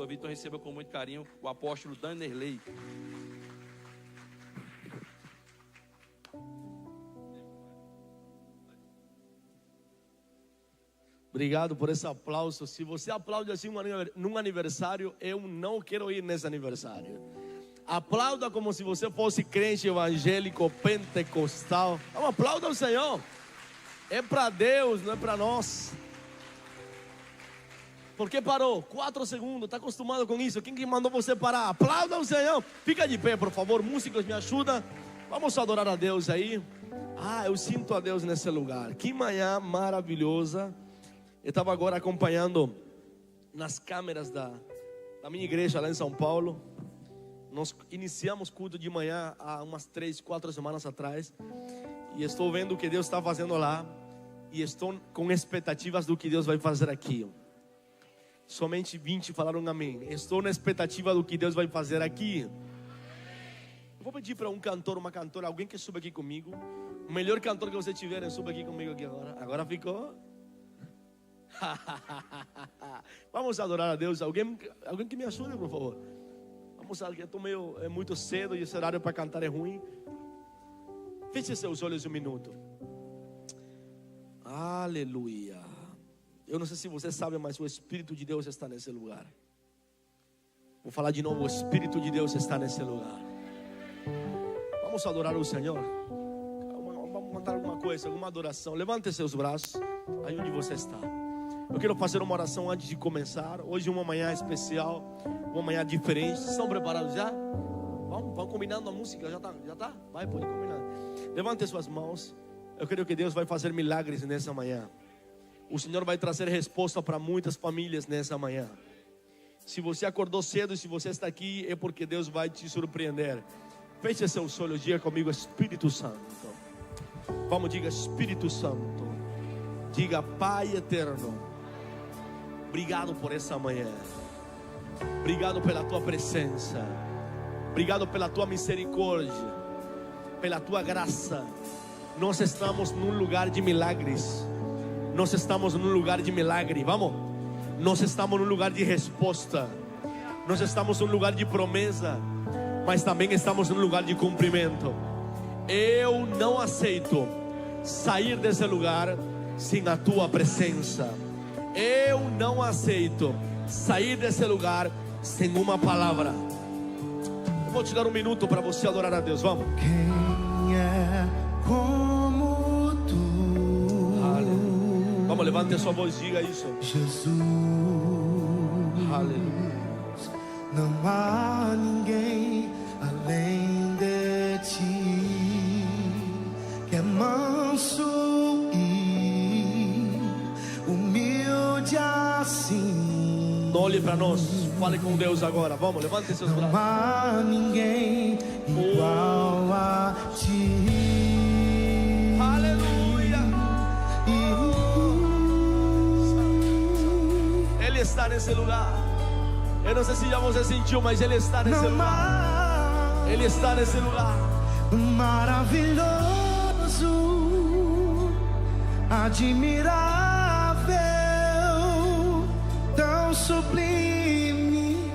Vitor, receba com muito carinho o apóstolo Dannerley. Obrigado por esse aplauso. Se você aplaude assim num aniversário, eu não quero ir nesse aniversário. Aplauda como se você fosse crente evangélico, pentecostal. Não, aplauda o Senhor. É para Deus, não é para nós. Por que parou? 4 segundos, está acostumado com isso? Quem que mandou você parar? Aplauda o Senhor. Fica de pé, por favor. Músicos, me ajudam. Vamos adorar a Deus aí. Eu sinto a Deus nesse lugar. Que manhã maravilhosa. Eu estava agora acompanhando nas câmeras da minha igreja lá em São Paulo. Nós iniciamos culto de manhã há umas 3, 4 semanas atrás. E estou vendo o que Deus está fazendo lá. E estou com expectativas do que Deus vai fazer aqui. Somente 20 falaram amém. Estou na expectativa do que Deus vai fazer aqui. Eu vou pedir para um cantor, uma cantora, alguém que suba aqui comigo. O melhor cantor que você tiver, suba aqui comigo aqui agora. Agora ficou. Vamos adorar a Deus. Alguém que me ajude, por favor. Vamos lá, que eu estou é muito cedo e esse horário para cantar é ruim. Feche seus olhos um minuto. Aleluia. Eu não sei se você sabe, mas o Espírito de Deus está nesse lugar. Vou falar de novo, o Espírito de Deus está nesse lugar. Vamos adorar o Senhor. Vamos cantar alguma coisa, alguma adoração. Levante seus braços aí onde você está. Eu quero fazer uma oração antes de começar. Hoje é uma manhã especial, uma manhã diferente. Estão preparados já? Vamos combinando a música, já está? Vai, pode combinar. Levante suas mãos. Eu creio que Deus vai fazer milagres nessa manhã. O Senhor vai trazer resposta para muitas famílias nessa manhã. Se você acordou cedo e se você está aqui, é porque Deus vai te surpreender. Feche seus olhos, diga comigo, Espírito Santo. Vamos, diga Espírito Santo. Diga Pai eterno. Obrigado por essa manhã. Obrigado pela tua presença. Obrigado pela tua misericórdia, pela tua graça. Nós estamos num lugar de milagres. Nós estamos num lugar de milagre, vamos? Nós estamos num lugar de resposta. Nós estamos num lugar de promessa. Mas também estamos num lugar de cumprimento. Eu não aceito sair desse lugar sem a tua presença. Eu não aceito sair desse lugar sem uma palavra. Eu vou te dar um minuto para você adorar a Deus, vamos? Quem é como tu? Aleluia. Vamos, levante a sua voz, diga isso. Jesus. Aleluia. Não há ninguém além de ti, que é manso e humilde assim. Não olhe para nós, fale com Deus agora. Vamos, levante seus braços. Não há ninguém igual a ti. Aleluia. Ele está nesse lugar. Eu não sei se já você sentiu, mas Ele está nesse lugar. Ele está nesse lugar. Maravilhoso, admirável, tão sublime,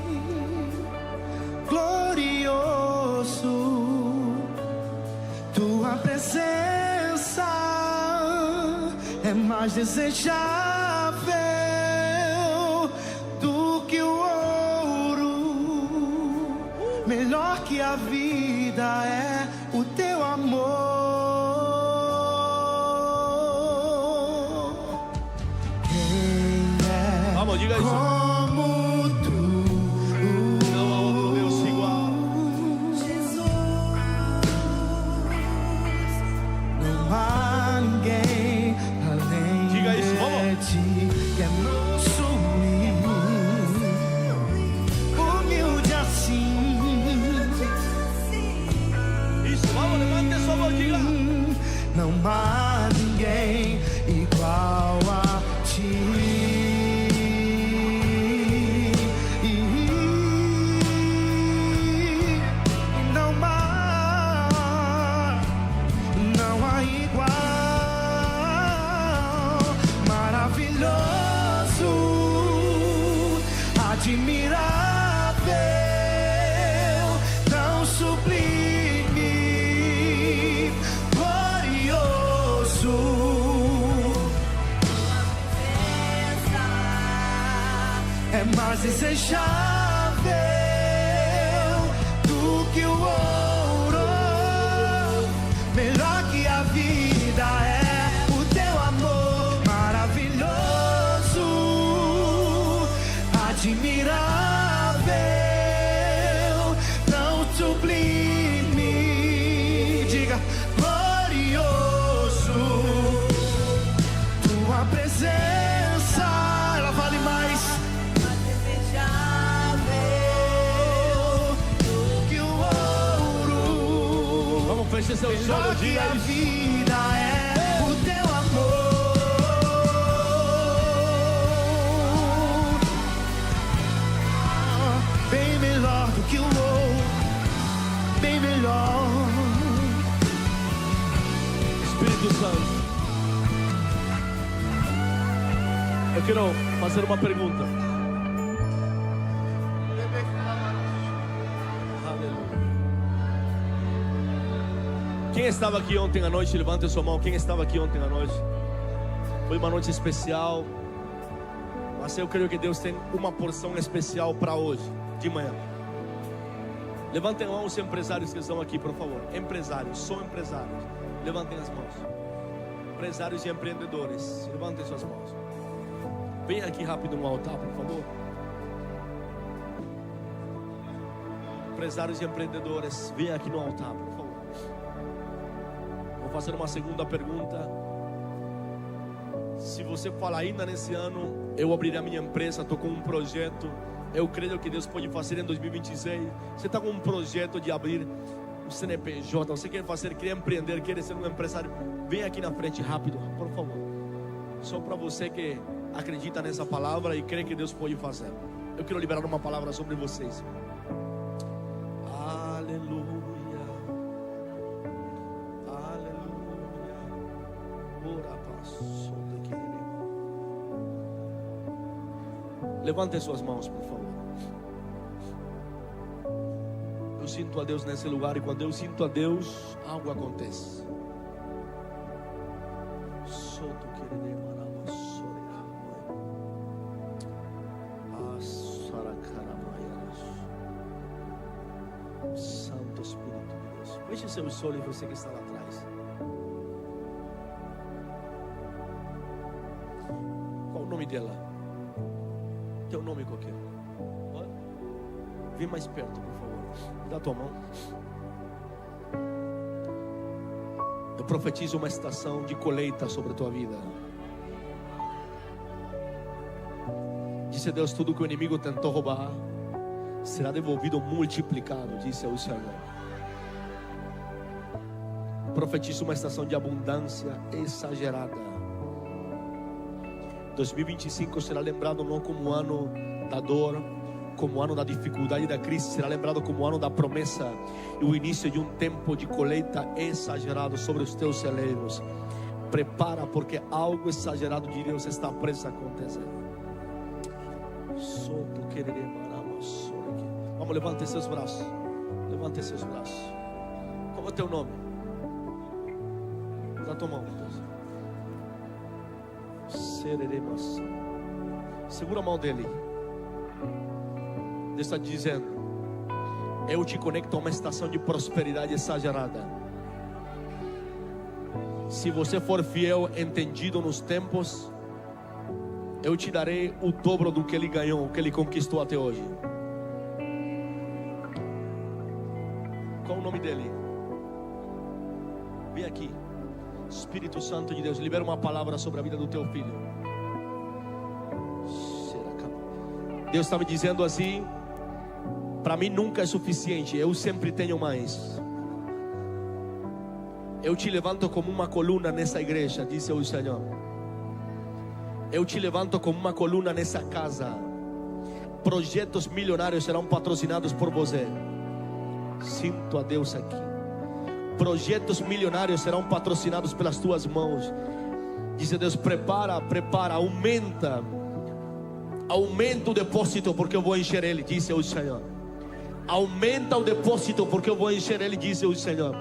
glorioso. Tua presença é mais desejável do que o ouro, melhor que a vida é o teu amor. Quem é Vamos, diga isso. como tu? Não há outro Deus igual. Não há ninguém além Diga isso, vamos. de ti, que é manso e humilde assim. Isso, vamos, levante a sua mão, diga. desejável do que o ouro. Melhor que a vida é o teu amor maravilhoso, admirável, tão sublime, diga glorioso. Tua presença, ela vale mais. Feche seus olhos, Melhor que a vida é o teu amor, bem melhor do que o ouro, bem melhor. Espírito Santo, eu quero fazer uma pergunta. Quem estava aqui ontem à noite? Levante a sua mão. Quem estava aqui ontem à noite? Foi uma noite especial, mas eu creio que Deus tem uma porção especial para hoje, de manhã. Levantem a mão os empresários que estão aqui, por favor. Empresários, só empresários. Levantem as mãos. Empresários e empreendedores, levantem suas mãos. Venha aqui rápido no altar, por favor. Empresários e empreendedores, venha aqui no altar, por favor. Vou fazer uma segunda pergunta. Se você fala ainda nesse ano, eu abrirei a minha empresa, estou com um projeto, eu creio que Deus pode fazer em 2026. Você está com um projeto de abrir um CNPJ, você quer fazer, quer empreender, quer ser um empresário, vem aqui na frente rápido, por favor. Só para você que acredita nessa palavra e crê que Deus pode fazer. Eu quero liberar uma palavra sobre vocês. Aleluia. Levantem suas mãos, por favor. Eu sinto a Deus nesse lugar, e quando eu sinto a Deus, algo acontece. Santo Espírito de Deus, feche seus olhos, você que está lá atrás. Qual o nome dela? Teu nome qualquer. Vem mais perto, por favor. Dá a tua mão. Eu profetizo uma estação de colheita sobre a tua vida. Disse Deus: tudo que o inimigo tentou roubar será devolvido multiplicado, disse o Senhor. Profetizo uma estação de abundância exagerada. 2025 será lembrado não como o ano da dor, como o ano da dificuldade e da crise, será lembrado como o ano da promessa e o início de um tempo de colheita exagerado sobre os teus celeiros. Prepara, porque algo exagerado de Deus está prestes a acontecer. Vamos, levante seus braços. Levante seus braços. Qual é o teu nome? Dá tua mão, Deus. Segura a mão dele. Deus está dizendo: eu te conecto a uma estação de prosperidade exagerada. Se você for fiel, entendido nos tempos, eu te darei o dobro do que ele ganhou, o que ele conquistou até hoje. Qual o nome dele? Vem aqui. Espírito Santo de Deus, libera uma palavra sobre a vida do teu filho. Deus está me dizendo assim: para mim nunca é suficiente, eu sempre tenho mais. Eu te levanto como uma coluna nessa igreja, disse o Senhor. Eu te levanto como uma coluna nessa casa. Projetos milionários serão patrocinados por você. Sinto a Deus aqui. Projetos milionários serão patrocinados pelas tuas mãos. Diz Deus: prepara, aumenta o depósito, porque eu vou encher ele, disse o Senhor. Aumenta o depósito, porque eu vou encher ele, disse o Senhor.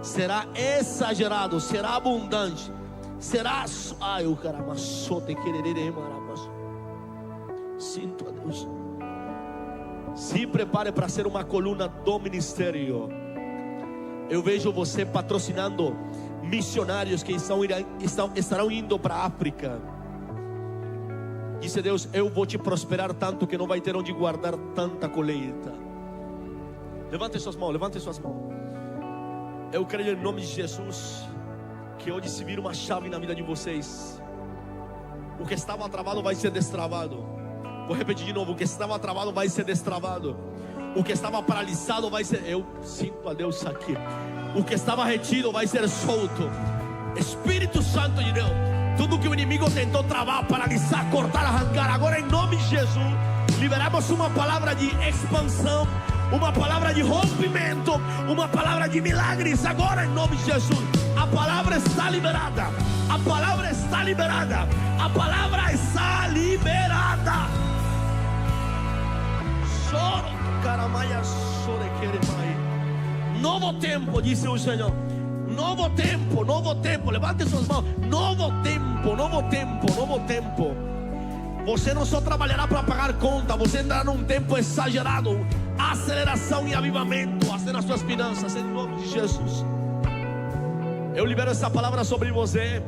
Será exagerado, será abundante, será... Ai, o caramba, só te querer, sinto a Deus. Se prepare para ser uma coluna do ministério. Eu vejo você patrocinando missionários que estarão indo para a África. Disse Deus: eu vou te prosperar tanto que não vai ter onde guardar tanta colheita. Levante suas mãos, levante suas mãos. Eu creio em nome de Jesus que hoje se vira uma chave na vida de vocês. O que estava travado vai ser destravado. Vou repetir de novo: o que estava travado vai ser destravado. O que estava paralisado vai ser... Eu sinto a Deus aqui. O que estava retido vai ser solto. Espírito Santo de Deus, tudo que o inimigo tentou travar, paralisar, cortar, arrancar, agora em nome de Jesus, liberamos uma palavra de expansão, uma palavra de rompimento, uma palavra de milagres, agora em nome de Jesus. A palavra está liberada. A palavra está liberada. A palavra está liberada. Choro. Novo tempo, disse o Senhor. Novo tempo, novo tempo. Levante suas mãos. Novo tempo, novo tempo, novo tempo. Você não só trabalhará para pagar conta, você entrará num tempo exagerado. Aceleração e avivamento assim nas suas finanças, em nome de Jesus. Eu libero essa palavra sobre você.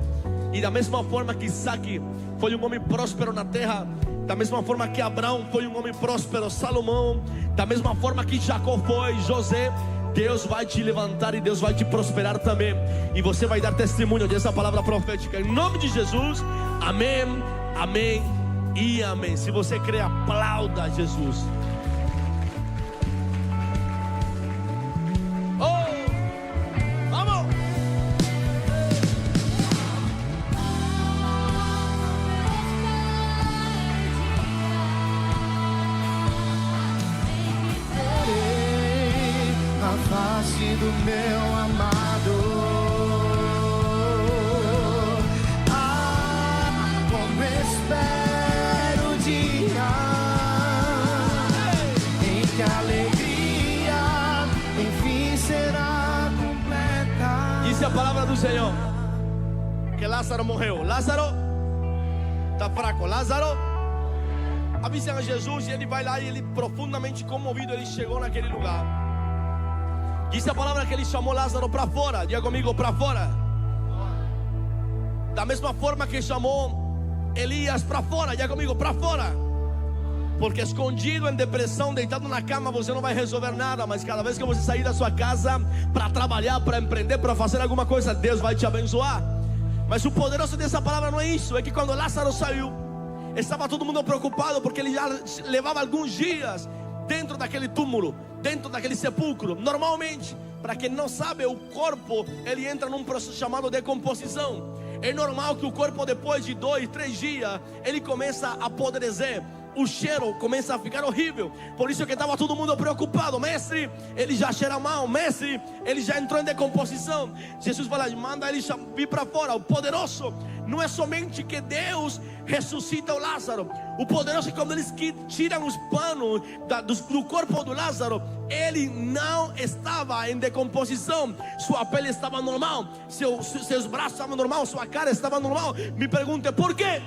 E da mesma forma que Isaac foi um homem próspero na terra, da mesma forma que Abraão foi um homem próspero, Salomão, da mesma forma que Jacó foi, José, Deus vai te levantar e Deus vai te prosperar também. E você vai dar testemunho dessa palavra profética, em nome de Jesus. Amém, amém e amém. Se você crê, aplauda Jesus. Do meu amado, como espero o dia em que a alegria enfim será completa. Disse a palavra do Senhor que Lázaro morreu. Lázaro está fraco. Lázaro, avisam a Jesus e ele vai lá e ele, profundamente comovido, ele chegou naquele lugar. Disse a palavra que ele chamou Lázaro para fora. Diga comigo: para fora. Da mesma forma que chamou Elias para fora. Diga comigo: para fora. Porque escondido, em depressão, deitado na cama, você não vai resolver nada. Mas cada vez que você sair da sua casa para trabalhar, para empreender, para fazer alguma coisa, Deus vai te abençoar. Mas o poderoso dessa palavra não é isso. É que quando Lázaro saiu, estava todo mundo preocupado, porque ele já levava alguns dias dentro daquele túmulo, dentro daquele sepulcro. Normalmente, para quem não sabe, o corpo, ele entra num processo chamado decomposição. É normal que o corpo, depois de 2, 3 dias, ele começa a apodrecer. O cheiro começa a ficar horrível. Por isso que estava todo mundo preocupado. Mestre, ele já cheira mal. Mestre, ele já entrou em decomposição. Jesus fala: manda ele vir para fora. O poderoso não é somente que Deus ressuscita o Lázaro. O poderoso é quando eles tiram os panos do corpo do Lázaro, ele não estava em decomposição. Sua pele estava normal, seus braços estavam normal, sua cara estava normal. Me pergunte por quê?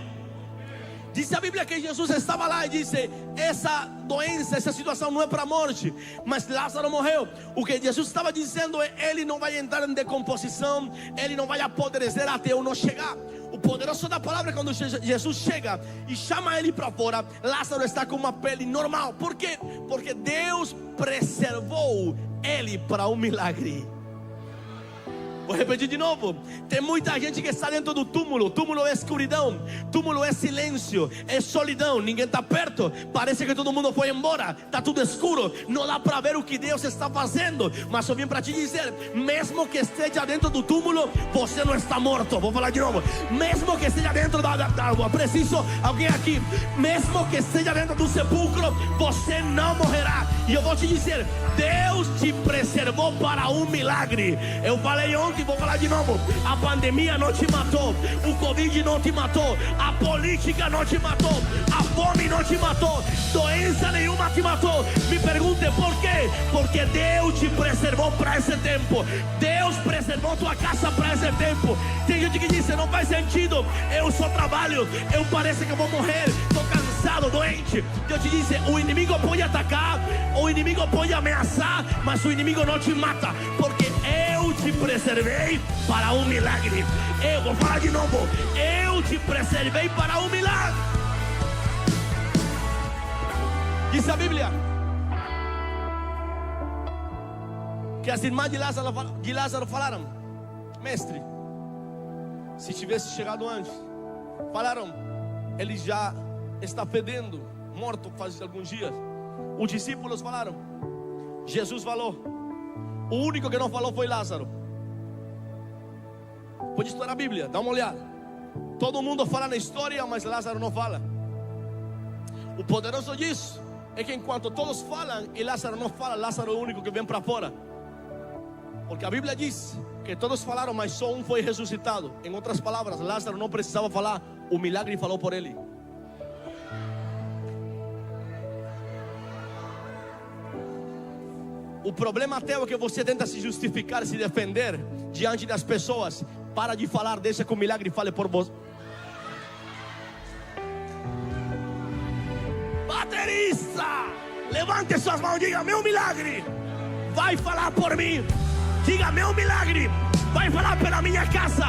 Diz a Bíblia que Jesus estava lá e disse: essa doença, essa situação não é para a morte, mas Lázaro morreu. O que Jesus estava dizendo é: ele não vai entrar em decomposição, ele não vai apodrecer até eu não chegar. O poderoso da palavra é quando Jesus chega e chama ele para fora, Lázaro está com uma pele normal. Por quê? Porque Deus preservou ele para um milagre. Vou repetir de novo. Tem muita gente que está dentro do túmulo. Túmulo é escuridão, túmulo é silêncio, é solidão. Ninguém está perto, parece que todo mundo foi embora, está tudo escuro, não dá para ver o que Deus está fazendo. Mas eu vim para te dizer: mesmo que esteja dentro do túmulo, você não está morto. Vou falar de novo. Mesmo que esteja dentro da preciso alguém aqui, mesmo que esteja dentro do sepulcro, você não morrerá. E eu vou te dizer: Deus te preservou para um milagre. Eu falei ontem, vou falar de novo: a pandemia não te matou, o Covid não te matou, a política não te matou, a fome não te matou, doença nenhuma te matou. Me pergunte por quê? Porque Deus te preservou para esse tempo. Deus preservou tua casa para esse tempo. Tem gente que diz: não faz sentido, eu só trabalho, eu pareço que eu vou morrer, estou cansado, doente. Deus te disse: o inimigo pode atacar, O inimigo pode ameaçar, mas o inimigo não te mata, porque eu te preservei para um milagre. Eu vou falar de novo: eu te preservei para um milagre. Diz a Bíblia que as irmãs de Lázaro falaram: mestre, se tivesse chegado antes. Falaram: ele já está fedendo, morto faz alguns dias. Os discípulos falaram, Jesus falou. O único que não falou foi Lázaro. Pode estudar a Bíblia, dá uma olhada. Todo mundo fala na história, mas Lázaro não fala. O poderoso disso é que enquanto todos falam e Lázaro não fala, Lázaro é o único que vem para fora. Porque a Bíblia diz que todos falaram, mas só um foi ressuscitado. Em outras palavras, Lázaro não precisava falar, o milagre falou por ele. O problema teu é que você tenta se justificar, se defender diante das pessoas. Para de falar, deixa que o milagre fale por você. Baterista, levante suas mãos e diga: meu milagre vai falar por mim. Diga: meu milagre vai falar pela minha casa.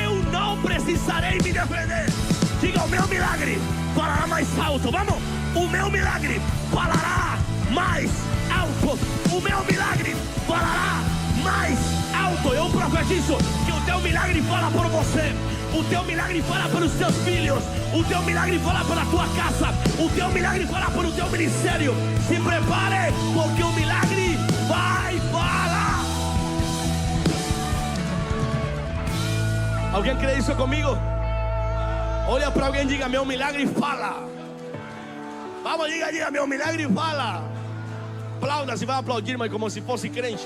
Eu não precisarei me defender. Diga: o meu milagre falará mais alto. Vamos, o meu milagre falará mais alto. O meu milagre falará mais alto. Eu profetizo que o teu milagre fala por você. O teu milagre fala pelos teus filhos. O teu milagre fala pela tua casa. O teu milagre fala pelo teu ministério. Se prepare, porque o milagre vai falar. Alguém crê isso comigo? Olha para alguém e diga: meu milagre fala. Vamos, diga: meu milagre fala. Aplauda, se vai aplaudir, mas como se fosse crente.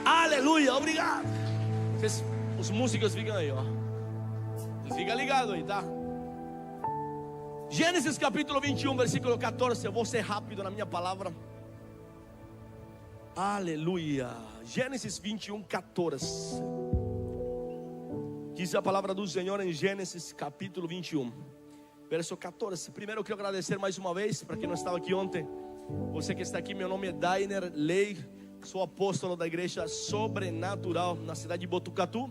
Aleluia, obrigado. Os músicos ficam aí, ó. Fica ligado aí, tá? Gênesis capítulo 21, versículo 14. Eu vou ser rápido na minha palavra. Aleluia. Gênesis 21, 14. Diz a palavra do Senhor em Gênesis capítulo 21, verso 14. Primeiro eu quero agradecer mais uma vez para quem não estava aqui ontem. Você que está aqui, meu nome é Dainer Lei. Sou apóstolo da igreja Sobrenatural na cidade de Botucatu.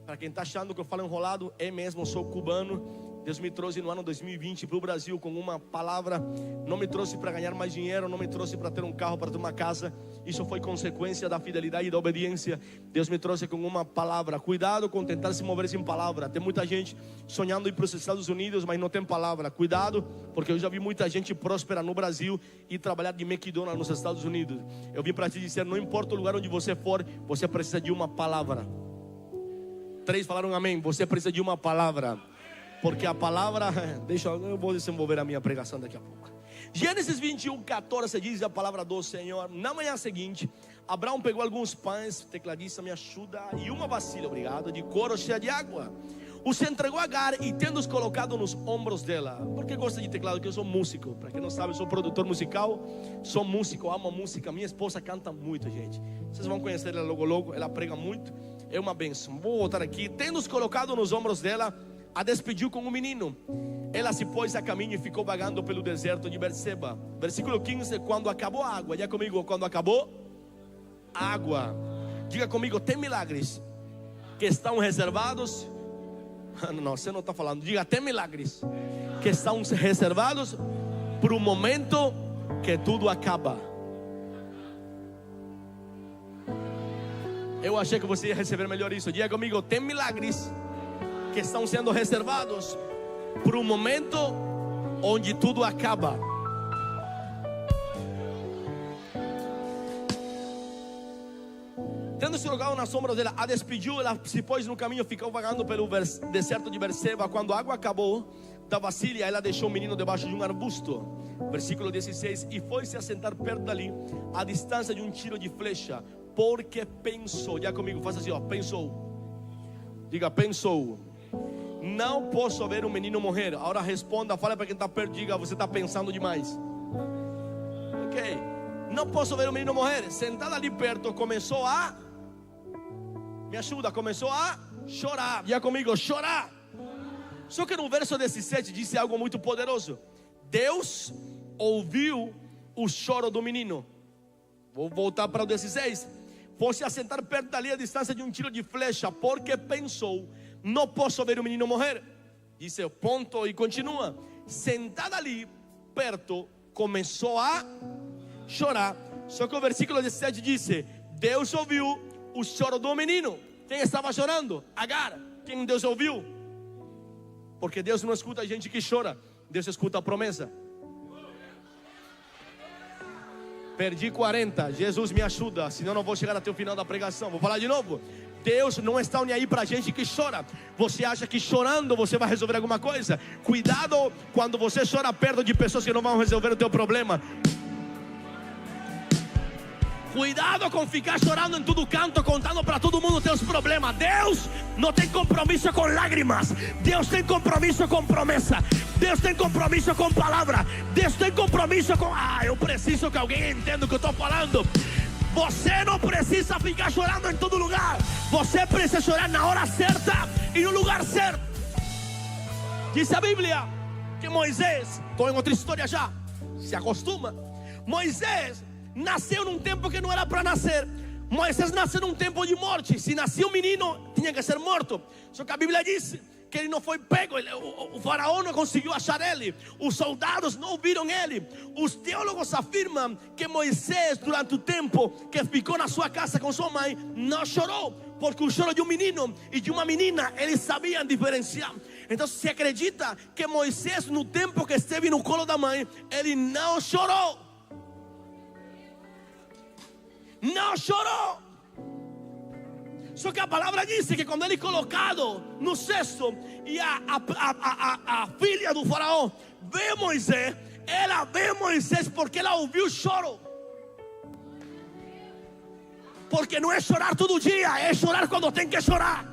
Para quem está achando que eu falo enrolado, é mesmo, sou cubano. Deus me trouxe no ano 2020 para o Brasil com uma palavra. Não me trouxe para ganhar mais dinheiro, não me trouxe para ter um carro, para ter uma casa. Isso foi consequência da fidelidade e da obediência. Deus me trouxe com uma palavra. Cuidado com tentar se mover sem palavra. Tem muita gente sonhando em ir para os Estados Unidos, mas não tem palavra. Cuidado, porque eu já vi muita gente próspera no Brasil e trabalhar de McDonald's nos Estados Unidos. Eu vim para te dizer, não importa o lugar onde você for, você precisa de uma palavra. 3 falaram amém. Você precisa de uma palavra. Porque a palavra, eu vou desenvolver a minha pregação daqui a pouco. Gênesis 21, 14 diz a palavra do Senhor: na manhã seguinte, Abraão pegou alguns pães, tecladista me ajuda, e uma vasilha, obrigado, de couro cheia de água. Os entregou a Agar e tendo-os colocado nos ombros dela. Por que gosta de teclado? Porque eu sou músico. Para quem não sabe, eu sou produtor musical. Sou músico, amo música. Minha esposa canta muito, gente. Vocês vão conhecer ela logo logo. Ela prega muito, é uma bênção. Vou voltar aqui. Tendo-os colocado nos ombros dela, a despediu com um menino. Ela se pôs a caminho e ficou vagando pelo deserto de Berseba. Versículo 15, quando acabou a água. Diga comigo, quando acabou a água. Diga comigo, tem milagres que estão reservados. Não, você não está falando. Diga, tem milagres que estão reservados para o momento que tudo acaba. Eu achei que você ia receber melhor isso. Diga comigo, tem milagres que estão sendo reservados para um momento onde tudo acaba. Tendo se jogado na sombra dela, a despediu, ela se pôs no caminho, ficou vagando pelo deserto de Berseba. Quando a água acabou da vasilha, ela deixou o menino debaixo de um arbusto. Versículo 16, e foi-se assentar perto dali, a distância de um tiro de flecha, porque pensou. Já comigo, faça assim, ó, pensou. Diga, pensou: não posso ver um menino morrer. Agora responda, fala para quem está perto, diga, você está pensando demais. Ok, não posso ver um menino morrer. Sentada ali perto, começou a, me ajuda, começou a chorar. Diga comigo, chorar. Só que no verso 17 disse algo muito poderoso: Deus ouviu o choro do menino. Vou voltar para o 16. Foi-se assentar perto dali a distância de um tiro de flecha, porque pensou: não posso ver o menino morrer. Disse ponto e continua. Sentada ali perto, começou a chorar. Só que o versículo 17 diz: Deus ouviu o choro do menino. Quem estava chorando? Agar. Quem Deus ouviu? Porque Deus não escuta a gente que chora, Deus escuta a promessa. Perdi 40, Jesus me ajuda, senão não vou chegar até o final da pregação. Vou falar de novo. Deus não está nem aí para gente que chora. Você acha que chorando você vai resolver alguma coisa? Cuidado quando você chora perto de pessoas que não vão resolver o teu problema. Cuidado com ficar chorando em todo canto, contando para todo mundo os teus problemas. Deus não tem compromisso com lágrimas. Deus tem compromisso com promessa. Deus tem compromisso com palavra. Deus tem compromisso com... eu preciso que alguém entenda o que eu estou falando. Você não precisa ficar chorando em todo lugar. Você precisa chorar na hora certa e no lugar certo. Diz a Bíblia que Moisés, estou em outra história já, se acostuma. Moisés nasceu num tempo que não era para nascer. Moisés nasceu num tempo de morte. Se nascia um menino, tinha que ser morto. Só que a Bíblia diz que ele não foi pego. O faraó não conseguiu achar ele. Os soldados não viram ele. Os teólogos afirmam que Moisés, durante o tempo que ficou na sua casa com sua mãe, não chorou, porque o choro de um menino e de uma menina eles sabiam diferenciar. Então se acredita que Moisés, no tempo que esteve no colo da mãe, ele não chorou. Não chorou. Só que a palavra diz que quando ele colocado no cesto, e a filha do faraó vê Moisés, ela vê Moisés porque ela ouviu o choro. Porque não é chorar todo dia, é chorar quando tem que chorar.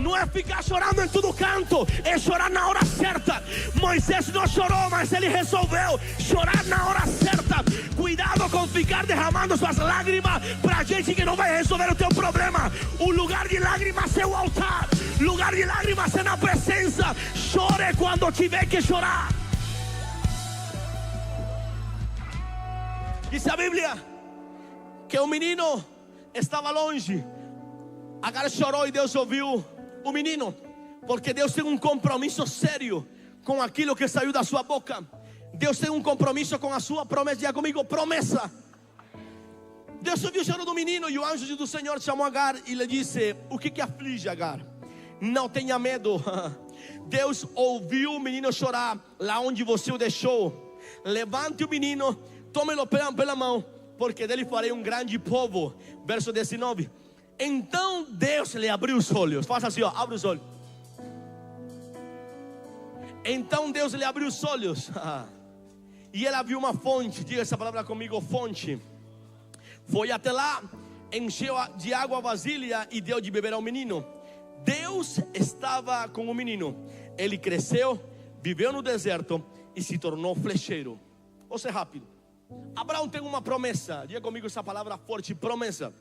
Não é ficar chorando em todo canto, é chorar na hora certa. Moisés não chorou, mas ele resolveu chorar na hora certa. Cuidado com ficar derramando suas lágrimas para gente que não vai resolver o teu problema. O lugar de lágrimas é o altar. Lugar de lágrimas é na presença. Chore quando tiver que chorar. Diz a Bíblia que o menino estava longe. Agar chorou e Deus ouviu o menino, porque Deus tem um compromisso sério com aquilo que saiu da sua boca. Deus tem um compromisso com a sua promessa. Diga comigo, promessa. Deus ouviu o choro do menino e o anjo do Senhor chamou Agar e lhe disse: o que aflige Agar? Não tenha medo. Deus ouviu o menino chorar lá onde você o deixou. Levante o menino, tome-lo pela mão, porque dele farei um grande povo. Verso 19. Então Deus lhe abriu os olhos. Faça assim, abre os olhos. Então Deus lhe abriu os olhos e ela viu uma fonte. Diga essa palavra comigo, fonte. Foi até lá, encheu de água a vasilha e deu de beber ao menino. Deus estava com o menino. Ele cresceu, viveu no deserto e se tornou flecheiro. Vou ser rápido. Abraão tem uma promessa. Diga comigo essa palavra forte, promessa.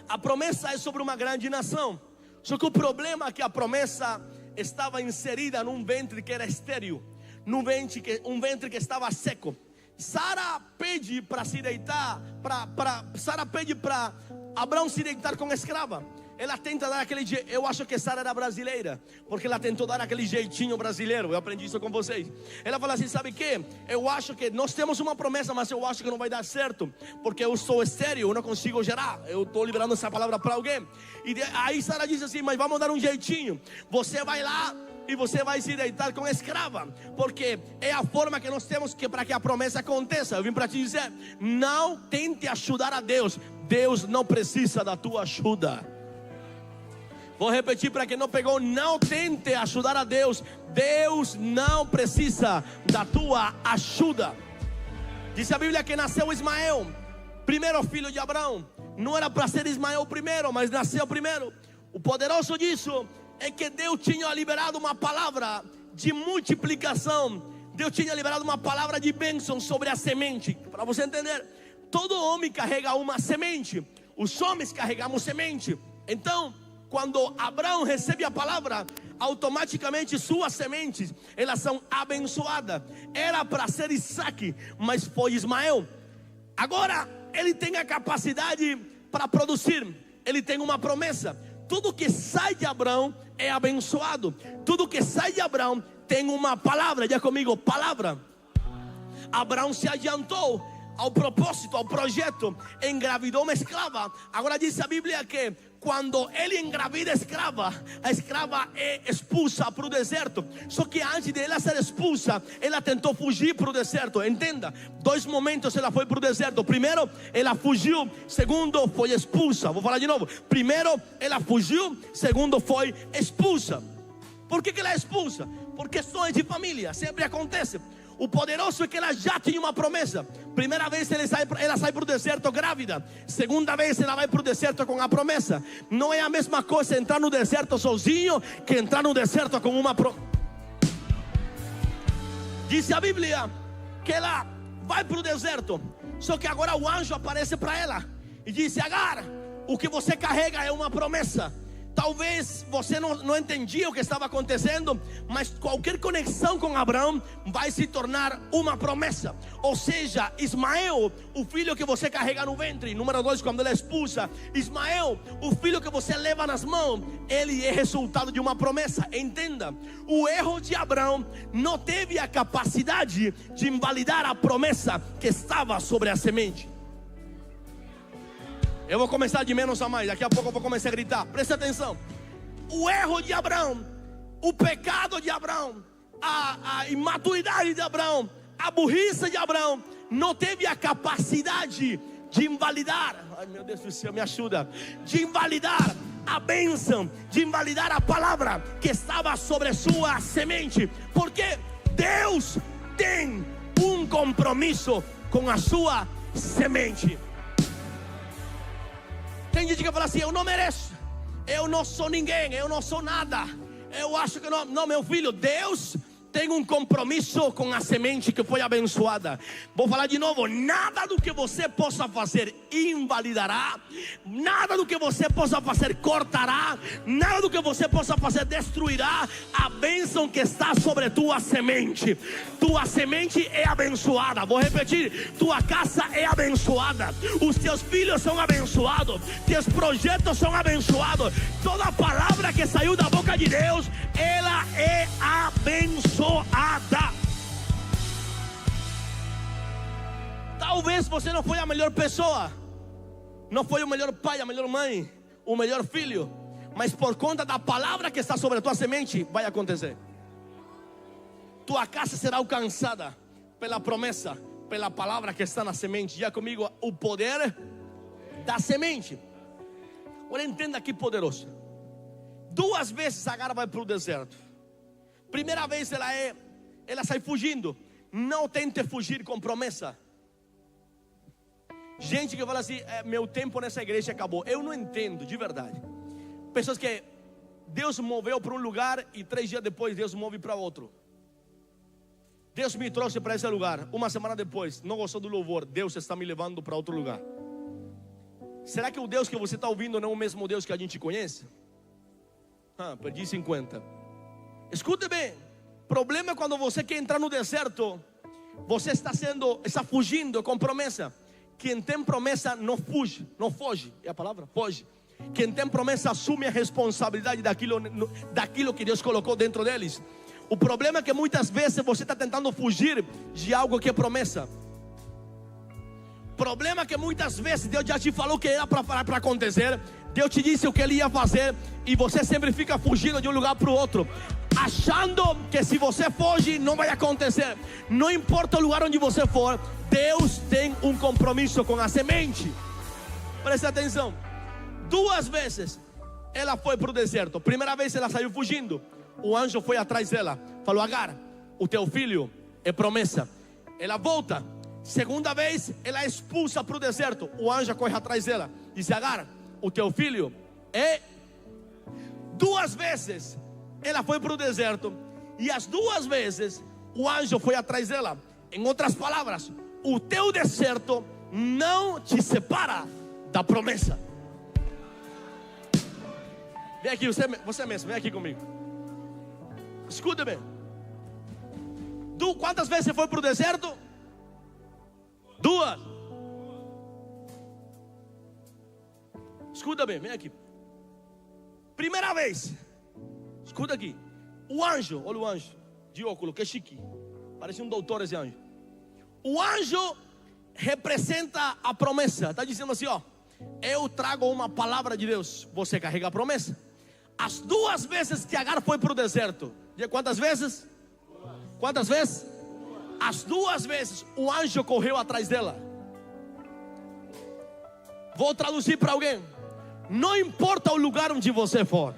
A promessa é sobre uma grande nação. Só que o problema é que a promessa estava inserida num ventre que era estéril, um ventre que estava seco. Sara pede para se deitar, Sara pede para Abraão se deitar com a escrava. Ela tenta dar aquele jeito. Eu acho que Sara era brasileira, porque ela tentou dar aquele jeitinho brasileiro. Eu aprendi isso com vocês. Ela fala assim: sabe o que? Eu acho que nós temos uma promessa, mas eu acho que não vai dar certo, porque eu sou estéril, eu não consigo gerar. Eu estou liberando essa palavra para alguém. E aí Sara diz assim: mas vamos dar um jeitinho. Você vai lá e você vai se deitar com a escrava, porque é a forma que nós temos para que a promessa aconteça. Eu vim para te dizer: não tente ajudar a Deus. Deus não precisa da tua ajuda. Vou repetir para quem não pegou: não tente ajudar a Deus. Deus não precisa da tua ajuda. Diz a Bíblia que nasceu Ismael, primeiro filho de Abraão. Não era para ser Ismael o primeiro, mas nasceu primeiro. O poderoso disso é que Deus tinha liberado uma palavra de multiplicação. Deus tinha liberado uma palavra de bênção sobre a semente. Para você entender, todo homem carrega uma semente. Os homens carregamos semente. Então, quando Abraão recebe a palavra, automaticamente suas sementes, elas são abençoadas. Era para ser Isaac, mas foi Ismael. Agora ele tem a capacidade para produzir. Ele tem uma promessa. Tudo que sai de Abraão é abençoado. Tudo que sai de Abraão tem uma palavra. Diga comigo, palavra. Abraão se adiantou ao propósito, ao projeto, engravidou uma escrava. Agora diz a Bíblia que quando ele engravida a escrava é expulsa para o deserto. Só que antes de ela ser expulsa, ela tentou fugir para o deserto. Entenda, 2 momentos ela foi para o deserto. Primeiro, ela fugiu. Segundo, foi expulsa. Vou falar de novo. Primeiro, ela fugiu. Segundo, foi expulsa. Por que ela é expulsa? Por questões de família, sempre acontece. O poderoso é que ela já tinha uma promessa. Primeira vez ela sai para o deserto grávida. Segunda vez ela vai para o deserto com a promessa. Não é a mesma coisa entrar no deserto sozinho que entrar no deserto com uma promessa. Diz a Bíblia que ela vai para o deserto. Só que agora o anjo aparece para ela e diz: Agar, o que você carrega é uma promessa. Talvez você não entendia o que estava acontecendo, mas qualquer conexão com Abraão vai se tornar uma promessa. Ou seja, Ismael, o filho que você carrega no ventre. Número 2, quando ela expulsa Ismael, o filho que você leva nas mãos, ele é resultado de uma promessa. Entenda, o erro de Abraão não teve a capacidade de invalidar a promessa que estava sobre a semente. Eu vou começar de menos a mais. Daqui a pouco eu vou começar a gritar. Preste atenção. O erro de Abraão, o pecado de Abraão, a imaturidade de Abraão, a burrice de Abraão não teve a capacidade de invalidar. Ai meu Deus do céu, me ajuda. De invalidar a bênção, de invalidar a palavra que estava sobre a sua semente. Porque Deus tem um compromisso com a sua semente. Tem gente que fala assim: eu não mereço, eu não sou ninguém, eu não sou nada, eu acho que não. Não, meu filho, Deus tem um compromisso com a semente que foi abençoada. Vou falar de novo: nada do que você possa fazer invalidará, nada do que você possa fazer cortará, nada do que você possa fazer destruirá a bênção que está sobre tua semente. Tua semente é abençoada. Vou repetir: tua casa é abençoada, os teus filhos são abençoados, teus projetos são abençoados. Toda palavra que saiu da boca de Deus, ela é abençoada. Talvez você não foi a melhor pessoa, não foi o melhor pai, a melhor mãe, o melhor filho, mas por conta da palavra que está sobre a tua semente, vai acontecer. Tua casa será alcançada pela promessa, pela palavra que está na semente. Diga comigo: o poder da semente. Agora entenda que poderoso. 2 vezes Agar vai para o deserto. Primeira vez ela sai fugindo. Não tente fugir com promessa. Gente que fala assim: meu tempo nessa igreja acabou. Eu não entendo, de verdade. Pessoas que Deus moveu para um lugar e 3 dias depois Deus move para outro. Deus me trouxe para esse lugar, uma semana depois não gostou do louvor, Deus está me levando para outro lugar. Será que o Deus que você está ouvindo não é o mesmo Deus que a gente conhece? Perdi 50. Escute bem, problema é quando você quer entrar no deserto, você está fugindo com promessa. Quem tem promessa não foge, é a palavra? Foge. Quem tem promessa assume a responsabilidade daquilo que Deus colocou dentro deles. O problema é que muitas vezes você está tentando fugir de algo que é promessa. O problema é que muitas vezes Deus já te falou que era para acontecer, Deus te disse o que Ele ia fazer, e você sempre fica fugindo de um lugar para o outro, achando que se você foge não vai acontecer. Não importa o lugar onde você for, Deus tem um compromisso com a semente. Presta atenção. 2 vezes ela foi para o deserto. Primeira vez ela saiu fugindo, o anjo foi atrás dela, falou: Agar, o teu filho é promessa. Ela volta. Segunda vez ela é expulsa para o deserto, o anjo corre atrás dela, diz: Agar, o teu filho é... 2 vezes ela foi para o deserto, e as 2 vezes o anjo foi atrás dela. Em outras palavras, o teu deserto não te separa da promessa. Vem aqui, você mesmo, vem aqui comigo. Escuta bem. Quantas vezes você foi para o deserto? 2. Escuta bem, vem aqui. Primeira vez. Escuta aqui. O anjo, olha o anjo de óculos, que chique. Parece um doutor esse anjo. O anjo representa a promessa. Está dizendo assim, ó: eu trago uma palavra de Deus. Você carrega a promessa. As 2 vezes que Agar foi para o deserto. Quantas vezes? Quantas vezes? As 2 vezes o anjo correu atrás dela. Vou traduzir para alguém. Não importa o lugar onde você for.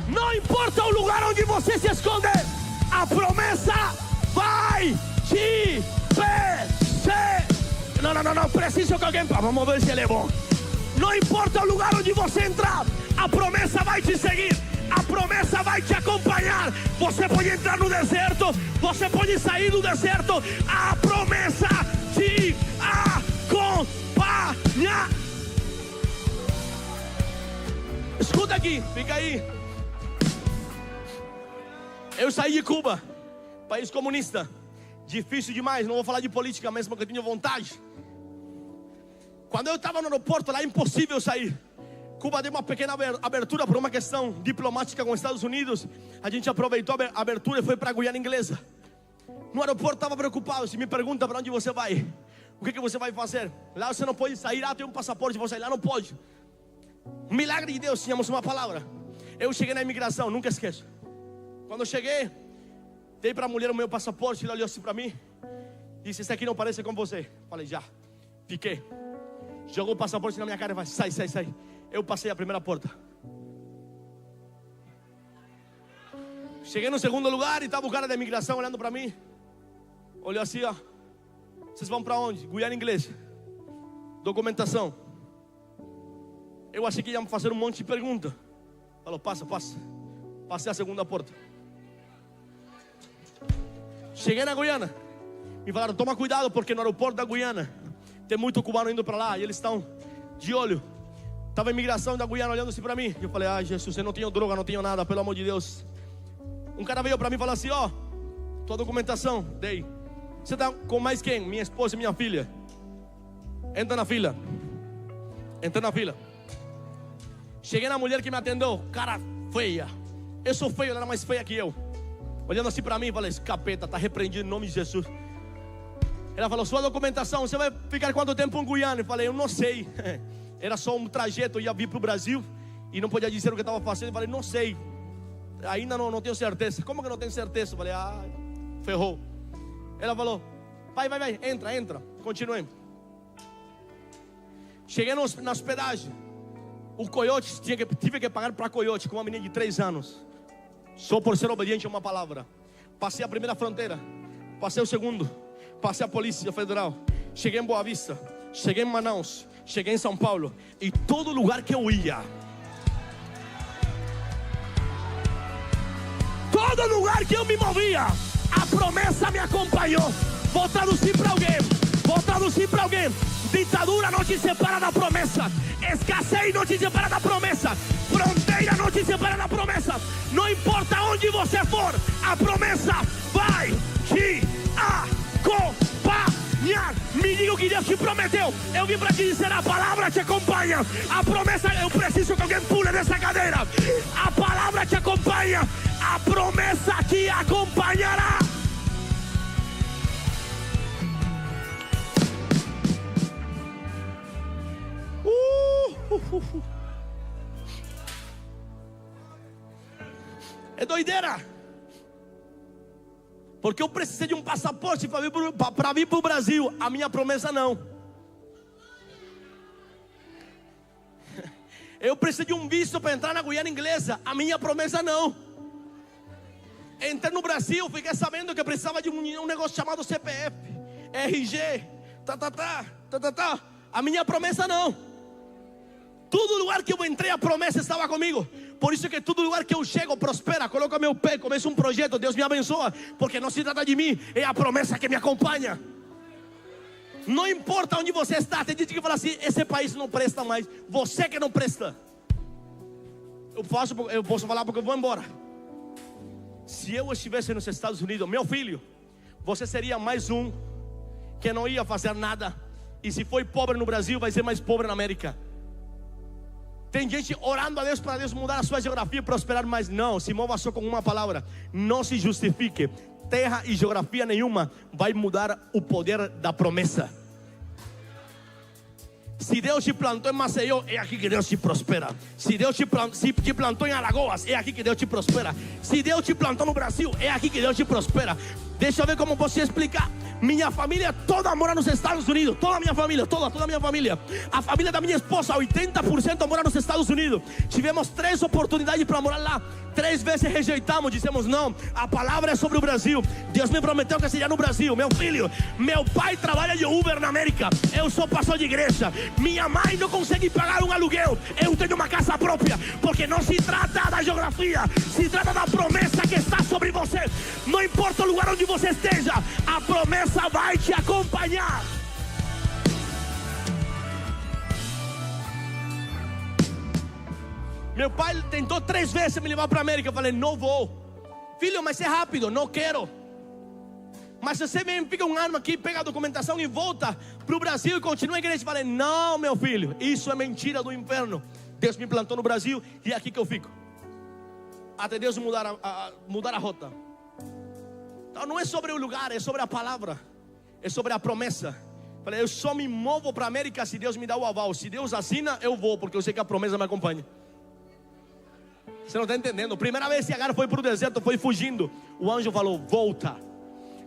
Não importa o lugar onde você se esconde, a promessa vai te perseguir. Não, preciso que alguém... Vamos ver se ele é bom. Não importa o lugar onde você entrar, a promessa vai te seguir. A promessa vai te acompanhar. Você pode entrar no deserto, você pode sair do deserto. A promessa te acompanha. Escuta aqui, fica aí. Eu saí de Cuba, país comunista. Difícil demais, não vou falar de política mesmo, porque eu tinha vontade. Quando eu estava no aeroporto, lá é impossível sair. Cuba deu uma pequena abertura por uma questão diplomática com os Estados Unidos. A gente aproveitou a abertura e foi para a Guiana Inglesa. No aeroporto estava preocupado. Se me pergunta para onde você vai, o que você vai fazer? Lá você não pode sair, tem um passaporte, você lá não pode. Um milagre de Deus, tínhamos uma palavra. Eu cheguei na imigração, nunca esqueço. Quando eu cheguei, dei para a mulher o meu passaporte. Ela olhou assim para mim, disse: esse aqui não parece com você. Falei: já, fiquei. Jogou o passaporte na minha cara e falou: sai. Eu passei a primeira porta. Cheguei no segundo lugar e estava o cara da imigração olhando para mim. Olhou assim, ó: vocês vão para onde? Guiana Inglesa. Documentação. Eu achei que ia me fazer um monte de perguntas. Falou: passa. Passei a segunda porta. Cheguei na Guiana. Me falaram: toma cuidado, porque no aeroporto da Guiana tem muito cubano indo para lá e eles estão de olho. Estava a imigração da Guiana olhando assim para mim. Eu falei: ah, Jesus, eu não tenho droga, não tenho nada, pelo amor de Deus. Um cara veio para mim e falou assim: ó, tua documentação. Dei. Você está com mais quem? Minha esposa e minha filha. Entra na fila. Entrei na fila. Cheguei na mulher que me atendeu. Cara feia. Eu sou feio, ela era mais feia que eu. Olhando assim para mim, falei: esse capeta está repreendido em nome de Jesus. Ela falou: sua documentação, você vai ficar quanto tempo em Guiana? Eu falei: eu não sei. Era só um trajeto, eu ia vir para o Brasil e não podia dizer o que estava fazendo. Eu falei: não sei, ainda não tenho certeza. Como que não tenho certeza? Eu falei: ah, ferrou. Ela falou: vai, entra. Continuei. Cheguei na hospedagem. O coiote, tive que pagar para coiote com uma menina de 3 anos. Só por ser obediente a uma palavra. Passei a primeira fronteira, passei o segundo, passei a Polícia Federal. Cheguei em Boa Vista, cheguei em Manaus, cheguei em São Paulo. E todo lugar que eu ia, todo lugar que eu me movia, a promessa me acompanhou. Vou traduzir para alguém. Ditadura não te separa da promessa. Escassez não te separa da promessa. Fronteira não te separa da promessa. Não importa onde você for, a promessa vai te acompanhar. Me diga o que Deus te prometeu. Eu vim para te dizer: a palavra te acompanha. A promessa, eu preciso que alguém pule nessa cadeira. A palavra te acompanha. A promessa te acompanhará. É doideira. Porque eu precisei de um passaporte para vir para o Brasil. A minha promessa não. Eu precisei de um visto para entrar na Guiana Inglesa. A minha promessa não. Entrei no Brasil, fiquei sabendo que precisava de um negócio chamado CPF, RG, A minha promessa não. Todo lugar que eu entrei, a promessa estava comigo. Por isso que todo lugar que eu chego, prospera. Coloco meu pé, começo um projeto, Deus me abençoa. Porque não se trata de mim, é a promessa que me acompanha. Não importa onde você está. Tem gente que fala assim: esse país não presta mais. Você que não presta. Eu posso falar porque eu vou embora. Se eu estivesse nos Estados Unidos, meu filho, você seria mais um que não ia fazer nada. E se foi pobre no Brasil, vai ser mais pobre na América. Tem gente orando a Deus para Deus mudar a sua geografia e prosperar, mas não, se mova só com uma palavra. Não se justifique. Terra e geografia nenhuma vai mudar o poder da promessa. Se Deus te plantou em Maceió, é aqui que Deus te prospera. Se Deus te plantou em Alagoas, é aqui que Deus te prospera. Se Deus te plantou no Brasil, é aqui que Deus te prospera. Deixa eu ver como posso explicar. Minha família toda mora nos Estados Unidos. Toda a minha família, toda a minha família. A família da minha esposa, 80% mora nos Estados Unidos. Tivemos 3 oportunidades para morar lá. 3 vezes rejeitamos, dissemos não. A palavra é sobre o Brasil. Deus me prometeu que seria no Brasil. Meu filho, meu pai trabalha de Uber na América. Eu sou pastor de igreja. Minha mãe não consegue pagar um aluguel. Eu tenho uma casa própria. Porque não se trata da geografia, se trata da promessa que está sobre você. Não importa o lugar onde você esteja, a promessa vai te acompanhar. Meu pai tentou 3 vezes me levar para a América. Eu falei: não vou. Filho, mas é rápido. Não quero. Mas se você vem, fica um ano aqui, pega a documentação e volta para o Brasil e continua a igreja. Eu falei: não, meu filho, isso é mentira do inferno. Deus me plantou no Brasil e é aqui que eu fico. Até Deus mudar a rota. Então não é sobre o lugar, é sobre a palavra. É sobre a promessa. Falei: eu só me movo para a América se Deus me dá o aval. Se Deus assina, eu vou, porque eu sei que a promessa me acompanha. Você não está entendendo? Primeira vez que Agar foi para o deserto, foi fugindo. O anjo falou: volta,